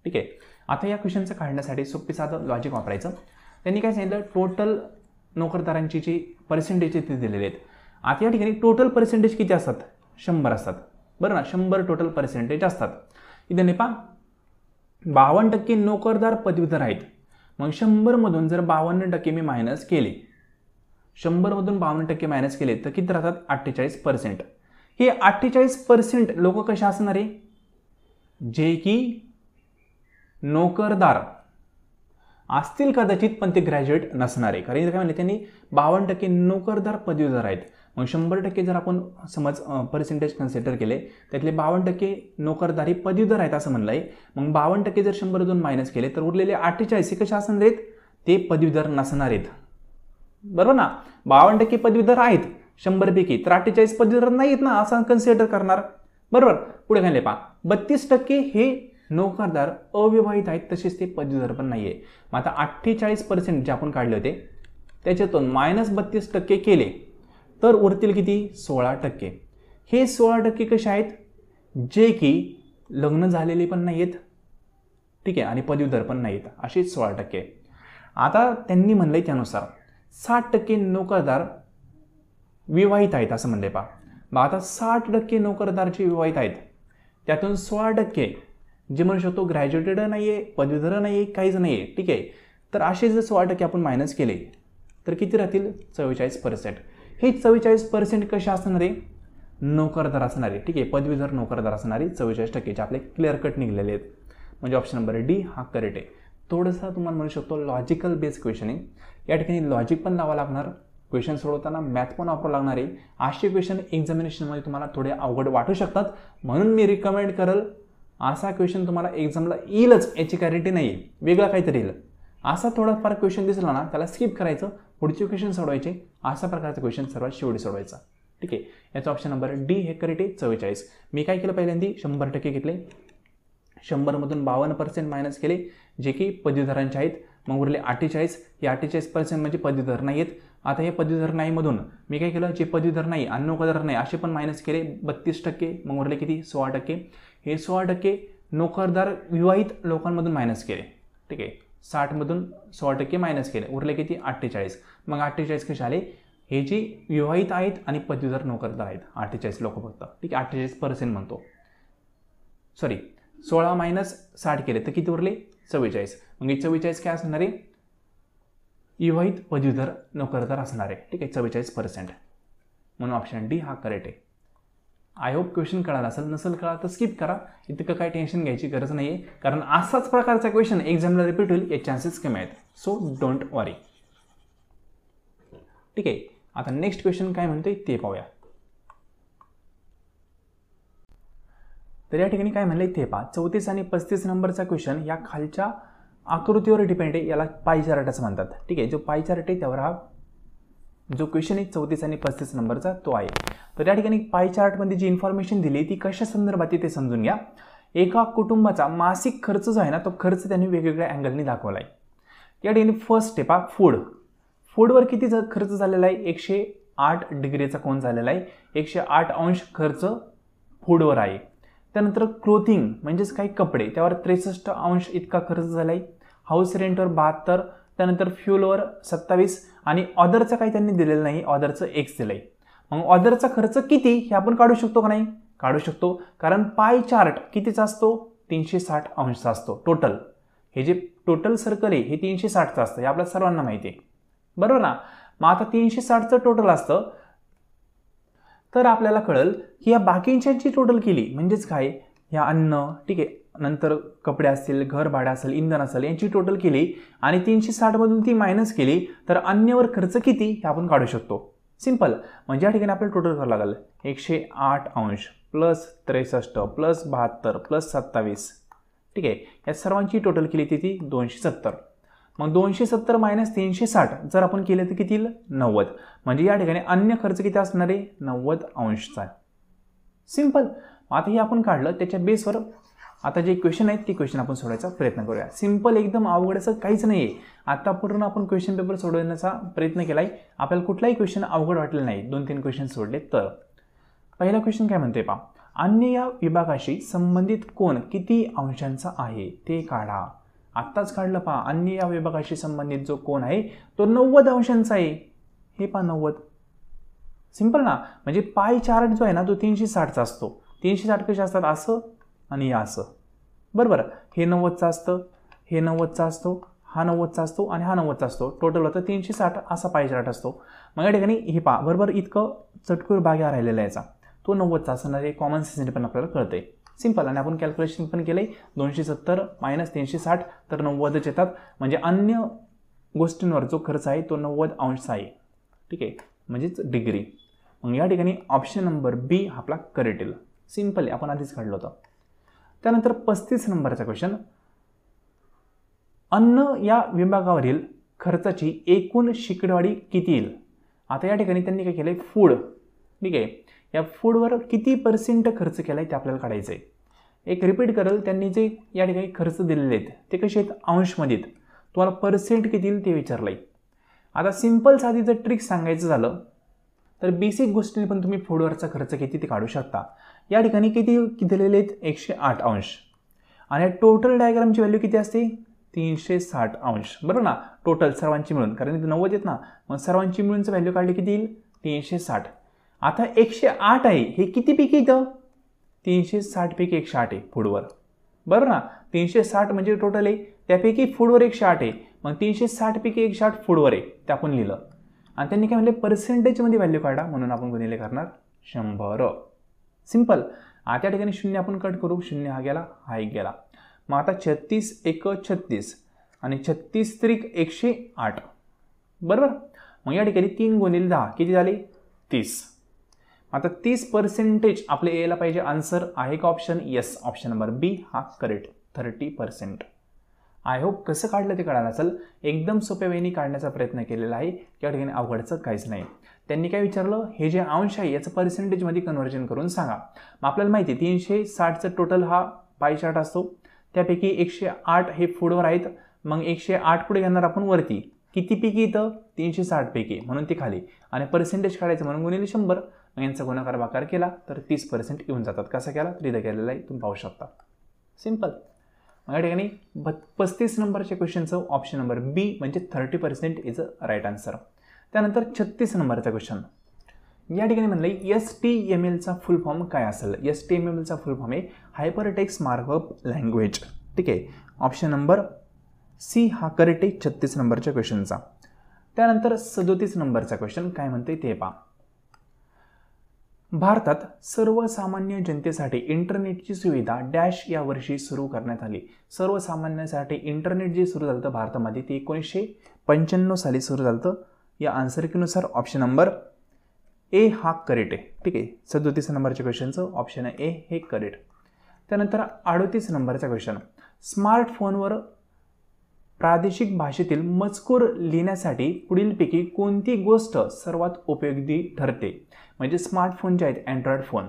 ठीक आहे. आता या क्वेश्चनचं काढण्यासाठी सोपी साधं लॉजिक वापरायचं. त्यांनी काय सांगितलं, टोटल नोकरदारांची जी पर्सेंटेज ते दिलेले आहेत. आता या ठिकाणी टोटल पर्सेंटेज किती असतात, 100 असतात, बरं ना. 100 टोटल पर्सेंटेज असतात. इथे नाही पहा, 52% नोकरदार पदवीधर आहेत. मग 100 मधून जर 52% मी मायनस केले, 100 मधून 52% मायनस केले तर किती राहतात, 48%. हे 48% लोक कसे असणार आहे, जे की नोकरदार असतील कदाचित, पण ते ग्रॅज्युएट नसणारे. कारण इथे काय म्हणले त्यांनी, 52% नोकरदार पदवीधर आहेत. मग 100% जर आपण समज पर्सेंटेज कन्सिडर केले, त्यातले 52% नोकरदारी पदवीधर आहेत असं म्हणलंय. मग 52% जर 100 मायनस केले तर उरलेले 48 हे कसे असणार आहेत, ते पदवीधर नसणार आहेत, बरोबर ना. 52% पदवीधर आहेत 100 पैकी, तर 48 पदवीधर नाहीत ना, असं कन्सिडर करणार, बरोबर. पुढे काय पहा, 32% हे नोकरदार अविवाहित आहेत, तसेच ते पदवीधर पण नाहीये. मग आता 48% जे आपण काढले होते त्याच्यातून -32% केले तर उरतील किती, 16%. हे 16% कसे आहेत, जे की लग्न झालेले पण नाहीत, ठीक आहे, आणि पदवीधर पण नाहीत, असे 16%. आता त्यांनी म्हणलंय त्यानुसार 60% नोकरदार विवाहित आहेत असं म्हणले पहा. मग आता 60% नोकरदार जे विवाहित आहेत त्यातून 16% जे म्हणू शकतो ग्रॅज्युएटेड नाहीये, पदवीधर नाहीये, काहीच नाहीये, ठीक आहे. तर असे जर 16% आपण मायनस केले तर किती राहतील, 44%. हे 44% कसे असणार आहे, नोकरदार असणार आहे, ठीक आहे, पदवीधर नोकरदार असणारे 44% आपले क्लिअर कट निघलेले आहेत. म्हणजे ऑप्शन नंबर डी हा करेक्ट आहे. थोडंसं तुम्हाला म्हणू शकतो लॉजिकल बेस्ड क्वेश्चन आहे. या ठिकाणी लॉजिक पण लावावं लागणार, क्वेश्चन सोडवताना मॅथ पण वापरावं लागणार आहे. असे क्वेश्चन एक्झामिनेशनमध्ये तुम्हाला थोडे अवघड वाटू शकतात, म्हणून मी रिकमेंड करेल असा क्वेश्चन तुम्हाला एक्झामला येईलच याची गॅरंटी नाही आहे, वेगळा काहीतरी येईल. असा थोडाफार क्वेश्चन दिसला ना त्याला स्किप करायचं, पुढचे क्वेश्चन सोडवायचे. अशा प्रकारचा क्वेश्चन सर्वात शेवटी सोडवायचा, ठीक आहे. याचा ऑप्शन नंबर डी हे करेक्ट आहे, 44. मी काय केलं, पहिल्यांदा 100% घेतले, 100 मधून 52% मायनस केले जे की पदवीधरांचे आहेत. मग उरले 48, हे 48% म्हणजे पदवीधर नाही आहेत. आता हे पदवीधर नाही मधून मी काय केलं, जे पदवीधर नाही आणि नोकरदार नाही असे पण मायनस केले 32%. मग उरले किती, 16%. हे 16% नोकरदार विवाहित लोकांमधून मायनस केले, ठीक आहे. 60मधून 16% मायनस केलं, उरले किती 48. मग 48 कसे आले, हे जे विवाहित आहेत आणि पदवीधर नोकरदार आहेत 48 लोक फक्त, ठीक आहे. 48% म्हणतो, सॉरी 16 मायनस 60 केले तर किती उरले 44. मग हे 44 काय असणार आहे, विवाहित पदवीधर नोकरदार असणार आहे, ठीक आहे. 44%, म्हणून ऑप्शन डी हा करेक्ट आहे. आय होप क्वेश्चन कळाला असेल, नसेल कळा तर स्किप करा, इतकं काय टेन्शन घ्यायची गरज नाही आहे, कारण असाच प्रकारचा क्वेश्चन एक्झामला रिपीट होईल याचे चान्सेस कमी आहेत. सो डोंट वरी, ठीक आहे. आता नेक्स्ट क्वेश्चन काय म्हणतोय ते पाहूया. तर या ठिकाणी काय म्हणलंय ते पहा. 34 आणि 35 नंबरचा क्वेश्चन या खालच्या आकृतीवर डिपेंड आहे, याला पाय चार्ट असं म्हणतात, ठीक आहे. जो पाय चार्ट आहे त्यावर हा जो क्वेश्चन आहे 34 आणि 35 नंबरचा तो आहे. तर या ठिकाणी पाय चार्टमध्ये जी इन्फॉर्मेशन दिली ती कशा संदर्भात आहे ते समजून घ्या. एका कुटुंबाचा मासिक खर्च जो आहे ना, तो खर्च त्यांनी वेगवेगळ्या अँगलनी दाखवला आहे. या ठिकाणी फर्स्ट स्टेप हा फूडवर किती खर्च झालेला आहे, 108 डिग्रीचा कोन झालेला आहे, 108 अंश खर्च फूडवर आहे. त्यानंतर क्लोथिंग म्हणजेच काही कपडे, त्यावर 63 अंश इतका खर्च झाला आहे. हाऊस रेंटवर 72, त्यानंतर फ्युलवर 27 आणि ऑदरचं काही त्यांनी दिलेलं नाही, ऑदरचं एक्स दिलं आहे. मग ऑदरचा खर्च किती हे आपण काढू शकतो का नाही, काढू शकतो, कारण पाय चार्ट कितीचा असतो 360 अंशचा असतो टोटल. हे जे टोटल सर्कल आहे हे 360चं असतं, हे आपल्या सर्वांना माहिती आहे, बरोबर ना. मग आता 360चं टोटल असतं तर आपल्याला कळेल की या बाकींची टोटल केली म्हणजेच काय, या अन्न, ठीक आहे, नंतर कपडे असतील, घर भाडं असेल, इंधन असेल, यांची टोटल केली आणि 360मधून ती मायनस केली तर अन्यवर खर्च किती हे आपण काढू शकतो. सिंपल. म्हणजे या ठिकाणी आपल्याला टोटल करावं लागेल 108 अंश प्लस 63 प्लस 72 प्लस 27, ठीक आहे. या सर्वांची टोटल केली ती 270. मग 270 मायनस 360 जर आपण केले तर किती येईल 90. म्हणजे या ठिकाणी अन्य खर्च किती असणार आहे 90 अंशचा. सिंपल. आता हे आपण काढलं, त्याच्या बेसवर आता जे क्वेश्चन आहेत ते क्वेश्चन आपण सोडवायचा प्रयत्न करूया. सिंपल, एकदम अवघड असं काहीच नाही आहे. आतापर्यंत आपण क्वेश्चन पेपर सोडवण्याचा प्रयत्न केला आहे, आपल्याला कुठलाही क्वेश्चन अवघड वाटलेला नाही. 2-3 क्वेश्चन सोडले तर. पहिला क्वेश्चन काय म्हणते पहा, अन्य या विभागाशी संबंधित कोन किती अंशांचा आहे ते काढा. आत्ताच काढलं पहा, अन्य या विभागाशी संबंधित जो कोन आहे तो 90 अंशांचा आहे. हे पहा 90. सिंपल ना. म्हणजे पाय चार्ट जो आहे ना तो 360चा असतो. 360 कसे असतात, असं आणि या असं, बरोबर. हे 90चा असतं, हे 90चा असतो, हा 90चा असतो आणि हा 90चा असतो. टोटल होतं 360 असा पाय चार्ट असतो. मग या ठिकाणी हे पहा बरोबर इतकं चटकूर भाग राहिलेला याचा, तो 90चा असणार आहे. कॉमन सेन्सने पण आपल्याला कळतंय. सिंपल. आणि आपण कॅल्क्युलेशन पण केलंय, 270 मायनस 360 तर 90च येतात. म्हणजे अन्य गोष्टींवर जो खर्च आहे तो 90 अंशचा आहे, ठीक आहे, म्हणजेच डिग्री. मग या ठिकाणी ऑप्शन नंबर बी आपला करेक्ट येईल. सिंपल आहे, आपण आधीच काढलं होतं. त्यानंतर 35 नंबरचा क्वेश्चन, अन्न या विभागावरील खर्चाची एकूण शिकडेवाडी किती येईल. आता या ठिकाणी त्यांनी काय केलंय, फूड, ठीक आहे, या फूडवर किती % खर्च केला आहे ते आपल्याला काढायचं आहे. एक रिपीट करेल, त्यांनी जे या ठिकाणी खर्च दिलेले आहेत ते कसे आहेत अंशमध्ये आहेत. तुम्हाला % किती येईल ते विचारलं आहे. आता सिंपल साधी जर ट्रिक सांगायचं झालं तर बेसिक गोष्टीने पण तुम्ही फूडवरचा खर्च किती ते काढू शकता. या ठिकाणी किती दिलेले आहेत 108 अंश आणि टोटल डायग्रामची व्हॅल्यू किती असते 360 अंश, बरोबर ना. टोटल सर्वांची मिळून, कारण इथे 90 आहेत ना, मग सर्वांची मिळूनचं व्हॅल्यू काढली किती येईल 360. आता 108 आहे, हे किती पैकी येतं 360 पैकी 108 आहे फूडवर, बरोबर ना. 360 म्हणजे टोटल आहे, त्यापैकी फूडवर 108 आहे. मग 360 पैकी 108 फूडवर आहे, ते आपण लिहिलं. आणि त्यांनी काय म्हणले पर्सेंटेजमध्ये व्हॅल्यू काढा, म्हणून आपण गुणिले करणार 100. सिंपल. आता या ठिकाणी 0 आपण कट करू, 0 हा गेला, हा एक गेला. मग आता 36 एक 36 आणि 36 त्रिक 108, बरोबर. मग या ठिकाणी 3 गुणिले 10 किती झाले 30. आता 30% आपले यायला पाहिजे. आन्सर आहे का ऑप्शन, येस, ऑप्शन नंबर बी हा करेक्ट, 30%. आय होप कसं काढलं ते कळालं असेल. एकदम सोप्या वेळेने काढण्याचा प्रयत्न केलेला आहे, या ठिकाणी अवघडचं काहीच नाही. त्यांनी काय विचारलं, हे जे अंश आहे याचं पर्सेंटेजमध्ये कन्व्हर्जन करून सांगा. मग आपल्याला माहिती आहे 360चं टोटल हा पाय चार्ट असतो, त्यापैकी 108 हे फूडवर आहेत. मग 108 पुढे घेणार आपण वरती, किती पैकी येतं 360 पैकी, म्हणून ते खाली, आणि पर्सेंटेज काढायचं म्हणून गुणिले 100. मग यांचा गुणाकार भागाकार केला तर 30% येऊन जातात. कसा केला तर इथं केलेला आहे, तुम्ही पाहू शकता. सिंपल. मग या ठिकाणी 35 नंबरच्या क्वेश्चनचं ऑप्शन नंबर बी म्हणजे 30% इज अ राईट आन्सर. त्यानंतर 36 नंबरचा क्वेश्चन या ठिकाणी म्हणलं HTMLचा फुल फॉर्म काय असेल. HTMLचा फुल फॉर्म आहे हायपरटेक्स्ट मार्कअप लँग्वेज. ठीक आहे, ऑप्शन नंबर सी हा करेक्ट आहे 36 नंबरच्या क्वेश्चनचा. त्यानंतर 37 नंबरचा क्वेश्चन काय म्हणते ते पहा. भारतात सर्वसामान्य जनतेसाठी इंटरनेटची सुविधा डॅश या वर्षी सुरू करण्यात आली. सर्वसामान्यांसाठी इंटरनेट जे सुरू झालं भारतामध्ये ते 1995 साली सुरू झालं. या आन्सर कीनुसार ऑप्शन नंबर ए हा करेक्ट आहे. ठीक आहे, 37 नंबरच्या क्वेश्चनचं ऑप्शन ए हे करेक्ट. त्यानंतर 38 नंबरचा क्वेश्चन स्मार्टफोनवर प्रादेशिक भाषेतील मजकूर लिहिण्यासाठी पुढीलपैकी कोणती गोष्ट सर्वात उपयोगी ठरते. म्हणजे स्मार्टफोन जे आहेत अँड्रॉइड फोन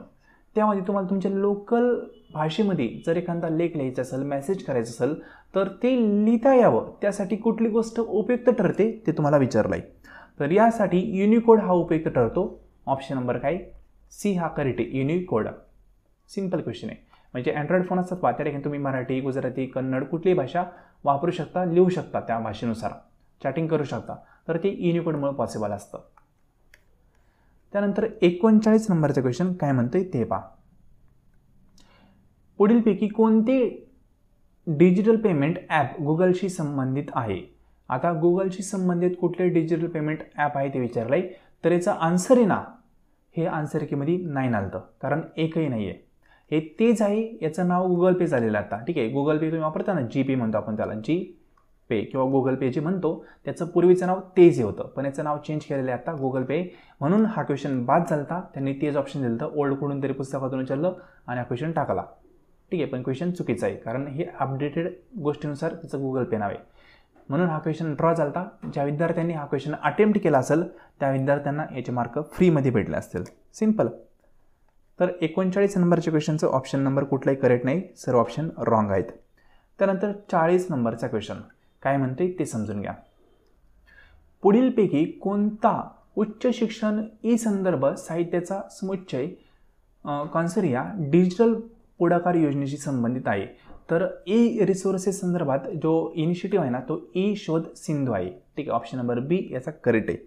त्यामध्ये तुम्हाला तुमच्या लोकल भाषेमध्ये जर एखादा लेख लिहायचा असेल मेसेज करायचं असेल तर ते लिहिता यावं त्यासाठी कुठली गोष्ट उपयुक्त ठरते ते तुम्हाला विचारलं आहे. तर यासाठी युनिकोड हा उपयुक्त ठरतो. ऑप्शन नंबर काय सी हा करेक्ट आहे युनिकोड. सिंपल क्वेश्चन आहे. म्हणजे अँड्रॉइड फोन असतात त्या ठिकाणी तुम्ही मराठी गुजराती कन्नड कुठलीही भाषा वापरू शकता लिहू शकता त्या भाषेनुसार चॅटिंग करू शकता तर ते युनिकोडमुळे पॉसिबल असतं. त्यानंतर 39 नंबरचं क्वेश्चन काय म्हणतोय ते पहा. पुढीलपैकी कोणते डिजिटल पेमेंट ॲप गुगलशी संबंधित आहे. आता गुगलशी संबंधित कुठले डिजिटल पेमेंट ॲप आहे ते विचारलंय तर याचं आन्सर आहे ना हे आन्सर कीमध्ये नाही आलं कारण एकही नाही आहे. हे तेच आहे याचं नाव गुगल पे झालेलं आता. ठीक आहे, गुगल पे तुम्ही वापरता ना GP म्हणतो आपण त्याला जी पे किंवा गुगल पे जे म्हणतो त्याचं पूर्वीचं नाव तेज होतं पण याचं नाव चेंज केलेलं आहे आता गुगल पे. म्हणून हा क्वेश्चन बाद झाला. त्यांनी तेज ऑप्शन दिलं होतं ओल्ड कडून तरी पुस्तकातून विचारलं आणि हा क्वेश्चन टाकला. ठीक आहे, पण क्वेश्चन चुकीचा आहे कारण हे अपडेटेड गोष्टीनुसार त्याचं गुगल पे नाव आहे म्हणून हा क्वेश्चन ड्रॉ झाला. ज्या विद्यार्थ्यांनी हा क्वेश्चन अटेम्प्ट केला असेल त्या विद्यार्थ्यांना याचे मार्क फ्रीमध्ये भेटले असतील. सिंपल. तर 39 नंबरच्या क्वेश्चनचं ऑप्शन नंबर कुठलाही करेक्ट नाही सर्व ऑप्शन रॉंग आहेत. त्यानंतर 40 नंबरचा क्वेश्चन काय म्हणते ते समजून घ्या. पुढीलपैकी कोणता उच्च शिक्षण ई संदर्भ साहित्याचा समुच्चय कॉन्सोर्टियम डिजिटल पुढाकार योजनेशी संबंधित आहे. तर ई रिसोर्सेस संदर्भात जो इनिशिएटिव्ह आहे ना तो ई शोध सिंधू आहे. ठीक आहे, ऑप्शन नंबर बी याचा करेक्ट आहे.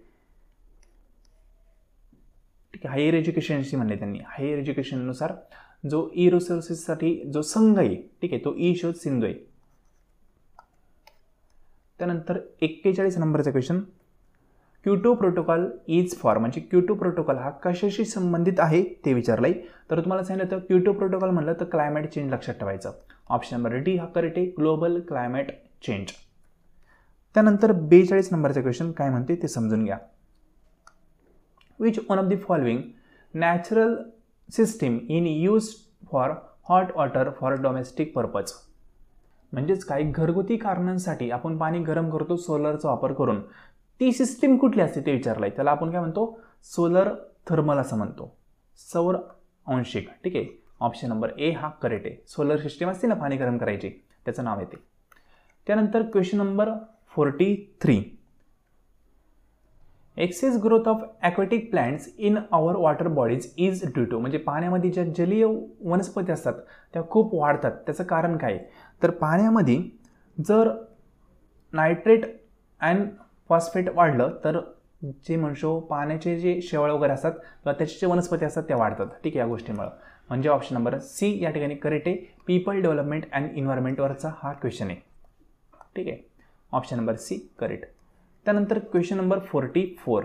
ठीक आहे, हायर एज्युकेशनशी म्हणले त्यांनी हायर एज्युकेशननुसार जो ई रिसोर्सेससाठी जो संघ आहे ठीक आहे तो ई शोध सिंधू आहे. त्यानंतर 41 नंबरचा question Q2 protocol is for म्हणजे Q2 प्रोटोकॉल हा कशाशी संबंधित आहे ते विचारलंय. तर तुम्हाला सांगितलं होतं Q2 प्रोटोकॉल म्हणलं तर क्लायमेट चेंज लक्षात ठेवायचं. ऑप्शन नंबर डी हा करेक्ट आहे ग्लोबल क्लायमेट चेंज. त्यानंतर 42 नंबरचा क्वेश्चन काय म्हणते ते समजून घ्या. Which one of the following natural system in use for hot water for domestic purpose. म्हणजेच काही घरगुती कारणांसाठी आपण पाणी गरम करतो सोलरचा वापर करून ती सिस्टीम कुठली असते ते विचारलंय. त्याला आपण काय म्हणतो सोलर थर्मल असं म्हणतो सौर आंशिक. ठीक आहे, ऑप्शन नंबर ए हा करेक्ट आहे. सोलर सिस्टीम असते ना पाणी गरम करायची त्याचं नाव येते. त्यानंतर question number 43 excess growth of aquatic plants in our water bodies is due to म्हणजे पाण्यामध्ये ज्या जलीय वनस्पती असतात त्या खूप वाढतात त्याचं कारण काय. तर पाण्यामध्ये जर नायट्रेट अँड फॉस्फेट वाढलं तर जे म्हणतो पाण्याचे जे शेवाळ वगैरे असतात किंवा त्याचे जे वनस्पती असतात त्या वाढतात. ठीक आहे, या गोष्टीमुळं म्हणजे ऑप्शन नंबर सी या ठिकाणी करेक्ट आहे. पीपल डेव्हलपमेंट अँड इन्व्हायरमेंटवरचा हा क्वेश्चन आहे. ठीक आहे, ऑप्शन नंबर सी करेक्ट. त्यानंतर question number 44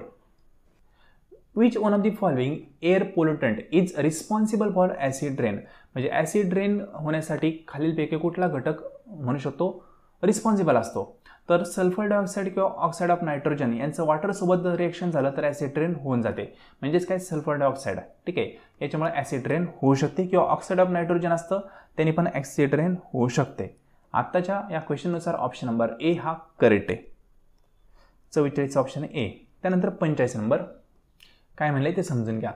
which one of the following air pollutant is responsible for acid rain म्हणजे ॲसिड रेन होण्यासाठी खालीलपैकी कुठला घटक म्हणू शकतो रिस्पॉन्सिबल असतो. तर सल्फर डायऑक्साईड किंवा ऑक्साईड ऑफ नायट्रोजन यांचं वॉटरसोबत रिएक्शन झालं तर ॲसिड रेन होऊन जाते. म्हणजेच काय सल्फर डायऑक्साईड. ठीक आहे, याच्यामुळे ॲसिड रेन होऊ शकते किंवा ऑक्साईड ऑफ नायट्रोजन असतं त्यांनी पण ॲसिड रेन होऊ शकते. आत्ताच्या या क्वेश्चननुसार ऑप्शन नंबर ए हा करेक्ट आहे. 44 ऑप्शन ए. त्यानंतर 45 नंबर काय म्हणले ते समजून घ्या.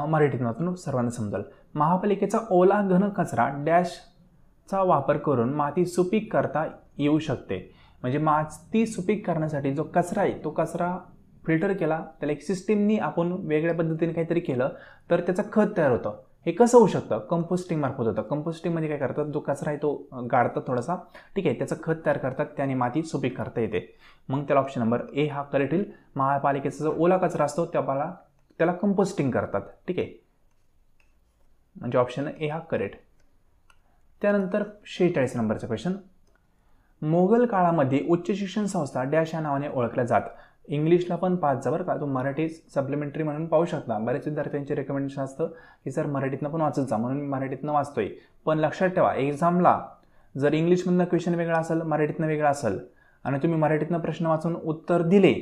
मराठीत वाचून सर्वांना समजेल. महापालिकेचा ओला घन कचरा डॅशचा वापर करून माती सुपीक करता येऊ शकते. म्हणजे माती सुपीक करण्यासाठी जो कचरा आहे तो कचरा फिल्टर केला त्याला एक सिस्टीमनी आपण वेगळ्या पद्धतीने काहीतरी केलं तर त्याचं खत तयार होतं. हे कसं होऊ शकतं? कंपोस्टिंग मार्फत होतं. कंपोस्टिंगमध्ये काय करतात, जो कचरा आहे तो गाडतात थोडासा, ठीक आहे, त्याचं खत तयार करतात, त्याने माती सुपीक करता येते. मग त्याला ऑप्शन नंबर ए हा करेक्ट येईल. महापालिकेचा जो ओला कचरा असतो त्याला कंपोस्टिंग करतात, ठीक आहे, म्हणजे ऑप्शन ए हा करेक्ट. त्यानंतर 46 नंबरचा क्वेश्चन. मोगल काळामध्ये उच्च शिक्षण संस्था डॅश या नावाने ओळखल्या जात. इंग्लिशला पण पाच जा बरं का, तो मराठी सप्लिमेंटरी म्हणून पाहू शकता. बरेच विद्यार्थ्यांचे रेकमेंडेशन असतं की सर मराठीतनं पण वाचत जा, म्हणून मी मराठीतनं वाचतोय. पण लक्षात ठेवा, एक्झामला जर इंग्लिशमधनं क्वेश्चन वेगळा असेल, मराठीतनं वेगळा असेल आणि तुम्ही मराठीतनं प्रश्न वाचून उत्तर दिले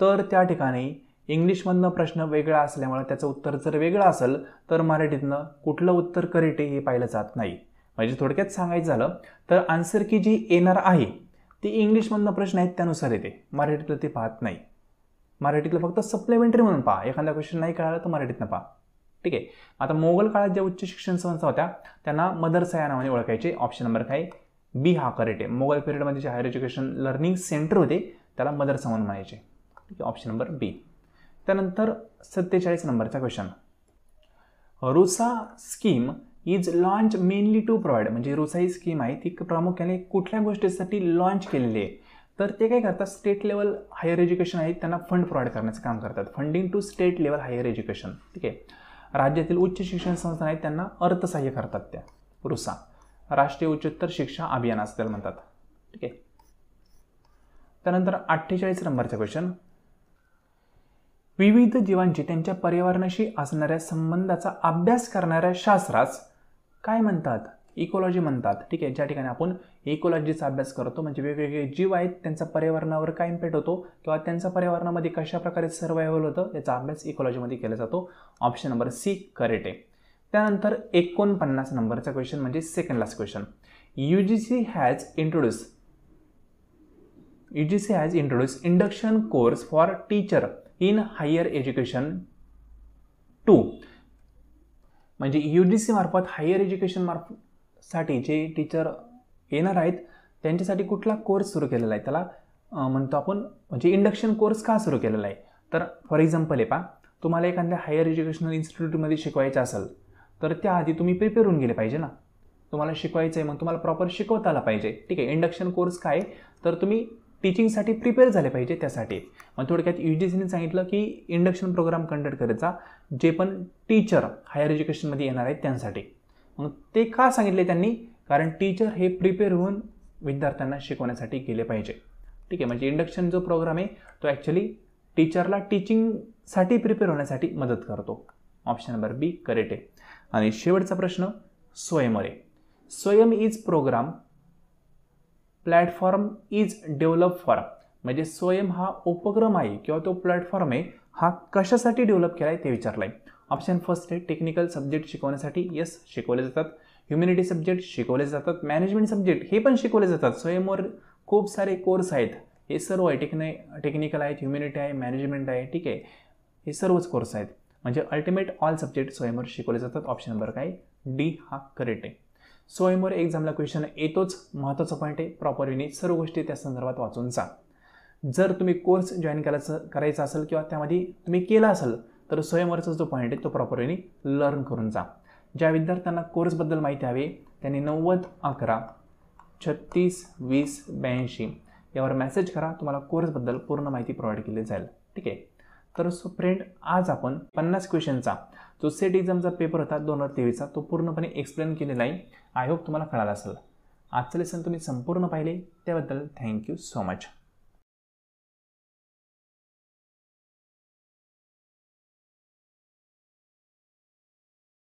तर त्या ठिकाणी इंग्लिशमधनं प्रश्न वेगळा असल्यामुळे त्याचं उत्तर जर वेगळं असेल तर मराठीतनं कुठलं उत्तर करेक्ट आहे हे पाहिलं जात नाही. म्हणजे थोडक्यात सांगायचं झालं तर आन्सर की जी येणार आहे ती इंग्लिशमधनं प्रश्न आहेत त्यानुसार येते, मराठीतलं ते पाहत नाही. मराठीतलं फक्त सप्लिमेंटरी म्हणून पहा. एखादा क्वेश्चन नाही कळाला तर मराठीतनं पहा, ठीक आहे. आता मोगल काळात ज्या उच्च शिक्षण संस्था होत्या त्यांना मदरसा या नावाने ओळखायचे. ऑप्शन नंबर काय? बी हा करेक्ट आहे. मोगल पिरियडमध्ये जे हायर एज्युकेशन लर्निंग सेंटर होते त्याला मदरसा म्हणून म्हणायचे, ठीक आहे, ऑप्शन नंबर बी. त्यानंतर 47 नंबरचा question. RUSA scheme is launch mainly to provide, म्हणजे रुसा ही स्कीम आहे ती प्रामुख्याने कुठल्या गोष्टीसाठी लॉन्च केलेली आहे? तर ते काय करतात, स्टेट लेवल हायर एज्युकेशन आहे त्यांना फंड प्रोव्हाइड करण्याचं काम करतात. Funding to state level higher education, ठीक आहे. राज्यातील उच्च शिक्षण संस्था आहेत त्यांना अर्थसहाय्य करतात त्या. रुसा राष्ट्रीय उच्चतर शिक्षा अभियान असं त्याला म्हणतात, ठीक आहे. त्यानंतर 48 नंबरचा क्वेश्चन. विविध जीवांची त्यांच्या पर्यावरणाशी असणाऱ्या संबंधाचा अभ्यास करणाऱ्या शास्त्रास काय म्हणतात? इकोलॉजी म्हणतात, ठीक आहे. ज्या ठिकाणी आपण इकोलॉजीचा अभ्यास करतो म्हणजे वेगवेगळे जीव आहेत त्यांचा पर्यावरणावर काय इम्पॅक्ट होतो किंवा त्यांचा पर्यावरणामध्ये कशा प्रकारे सर्वायवल होतं याचा अभ्यास इकोलॉजीमध्ये केला जातो. ऑप्शन नंबर सी करेक्ट आहे. त्यानंतर 49 नंबरचा क्वेश्चन म्हणजे second last question. UGC has introduced induction course for teacher in higher education 2, म्हणजे UGC मार्फत हायर एज्युकेशन साठी जे टीचर येणार आहेत त्यांच्यासाठी कुठला कोर्स सुरू केलेला आहे त्याला म्हणतो आपण, म्हणजे इंडक्शन कोर्स का सुरू केलेला आहे? तर फॉर एक्झाम्पल आहे पहा, तुम्हाला एखाद्या हायर एज्युकेशनल इन्स्टिट्यूटमध्ये शिकवायचं असेल तर त्याआधी तुम्ही प्रिपेअर होऊन गेले पाहिजे ना. तुम्हाला शिकवायचं आहे मग तुम्हाला प्रॉपर शिकवता आला पाहिजे, ठीक आहे. इंडक्शन कोर्स काय तर तुम्ही टीचिंगसाठी प्रिपेअर झाले पाहिजे त्यासाठी. मग थोडक्यात UGCने सांगितलं की इंडक्शन प्रोग्राम कंडक्ट करायचा जे पण टीचर हायर एज्युकेशनमध्ये येणार आहेत त्यांसाठी. मग ते का सांगितले त्यांनी? कारण टीचर हे प्रिपेअर होऊन विद्यार्थ्यांना शिकवण्यासाठी गेले पाहिजे, ठीक आहे. म्हणजे इंडक्शन जो प्रोग्राम आहे तो ॲक्च्युली टीचरला टीचिंगसाठी प्रिपेअर होण्यासाठी मदत करतो. ऑप्शन नंबर बी करेक्ट आहे. आणि शेवटचा प्रश्न स्वयंवर आहे. Swayam is program platform is develop for, म्हणजे स्वयं हा उपक्रम आहे किंवा तो प्लॅटफॉर्म आहे हा कशासाठी डेव्हलप केला आहे ते विचारलं आहे. ऑप्शन फर्स्ट आहे टेक्निकल सब्जेक्ट शिकवण्यासाठी, येस शिकवले जातात. ह्युमॅनिटी सब्जेक्ट शिकवले जातात. मॅनेजमेंट सब्जेक्ट हे पण शिकवले जातात. स्वयंवर खूप सारे कोर्स आहेत, हे सर्व आहे. टेक्निकल आहेत, ह्युमॅनिटी आहे, मॅनेजमेंट आहे, ठीक आहे. हे सर्वच कोर्स आहेत. म्हणजे अल्टिमेट ऑल सब्जेक्ट स्वयंवर शिकवले जातात. ऑप्शन नंबर काय? डी हा करेक्ट आहे. स्वयंवर एक्झामला क्वेश्चन येतोच, महत्त्वाचा पॉईंट आहे. प्रॉपर वेने सर्व गोष्टी त्या संदर्भात वाचून जा. जर तुम्ही कोर्स जॉईन करायचा असेल किंवा त्यामध्ये तुम्ही केला असेल तर स्वयंवरचा जो पॉईंट आहे तो प्रॉपर वेने लर्न करून जा. ज्या विद्यार्थ्यांना कोर्सबद्दल माहिती हवी त्यांनी 90 11 36 20 82 यावर मेसेज करा. तुम्हाला कोर्सबद्दल पूर्ण माहिती प्रोव्हाइड केली जाईल, ठीक आहे. तर सो फ्रेंड, आज आपण 50 क्वेश्चनचा जो सेट एक्झामचा पेपर होता 2023चा तो पूर्णपणे एक्सप्लेन केलेला आहे. आय होप तुम्हाला कळालं असेल. आजचं लेसन तुम्ही संपूर्ण पाहिले त्याबद्दल थँक्यू सो मच.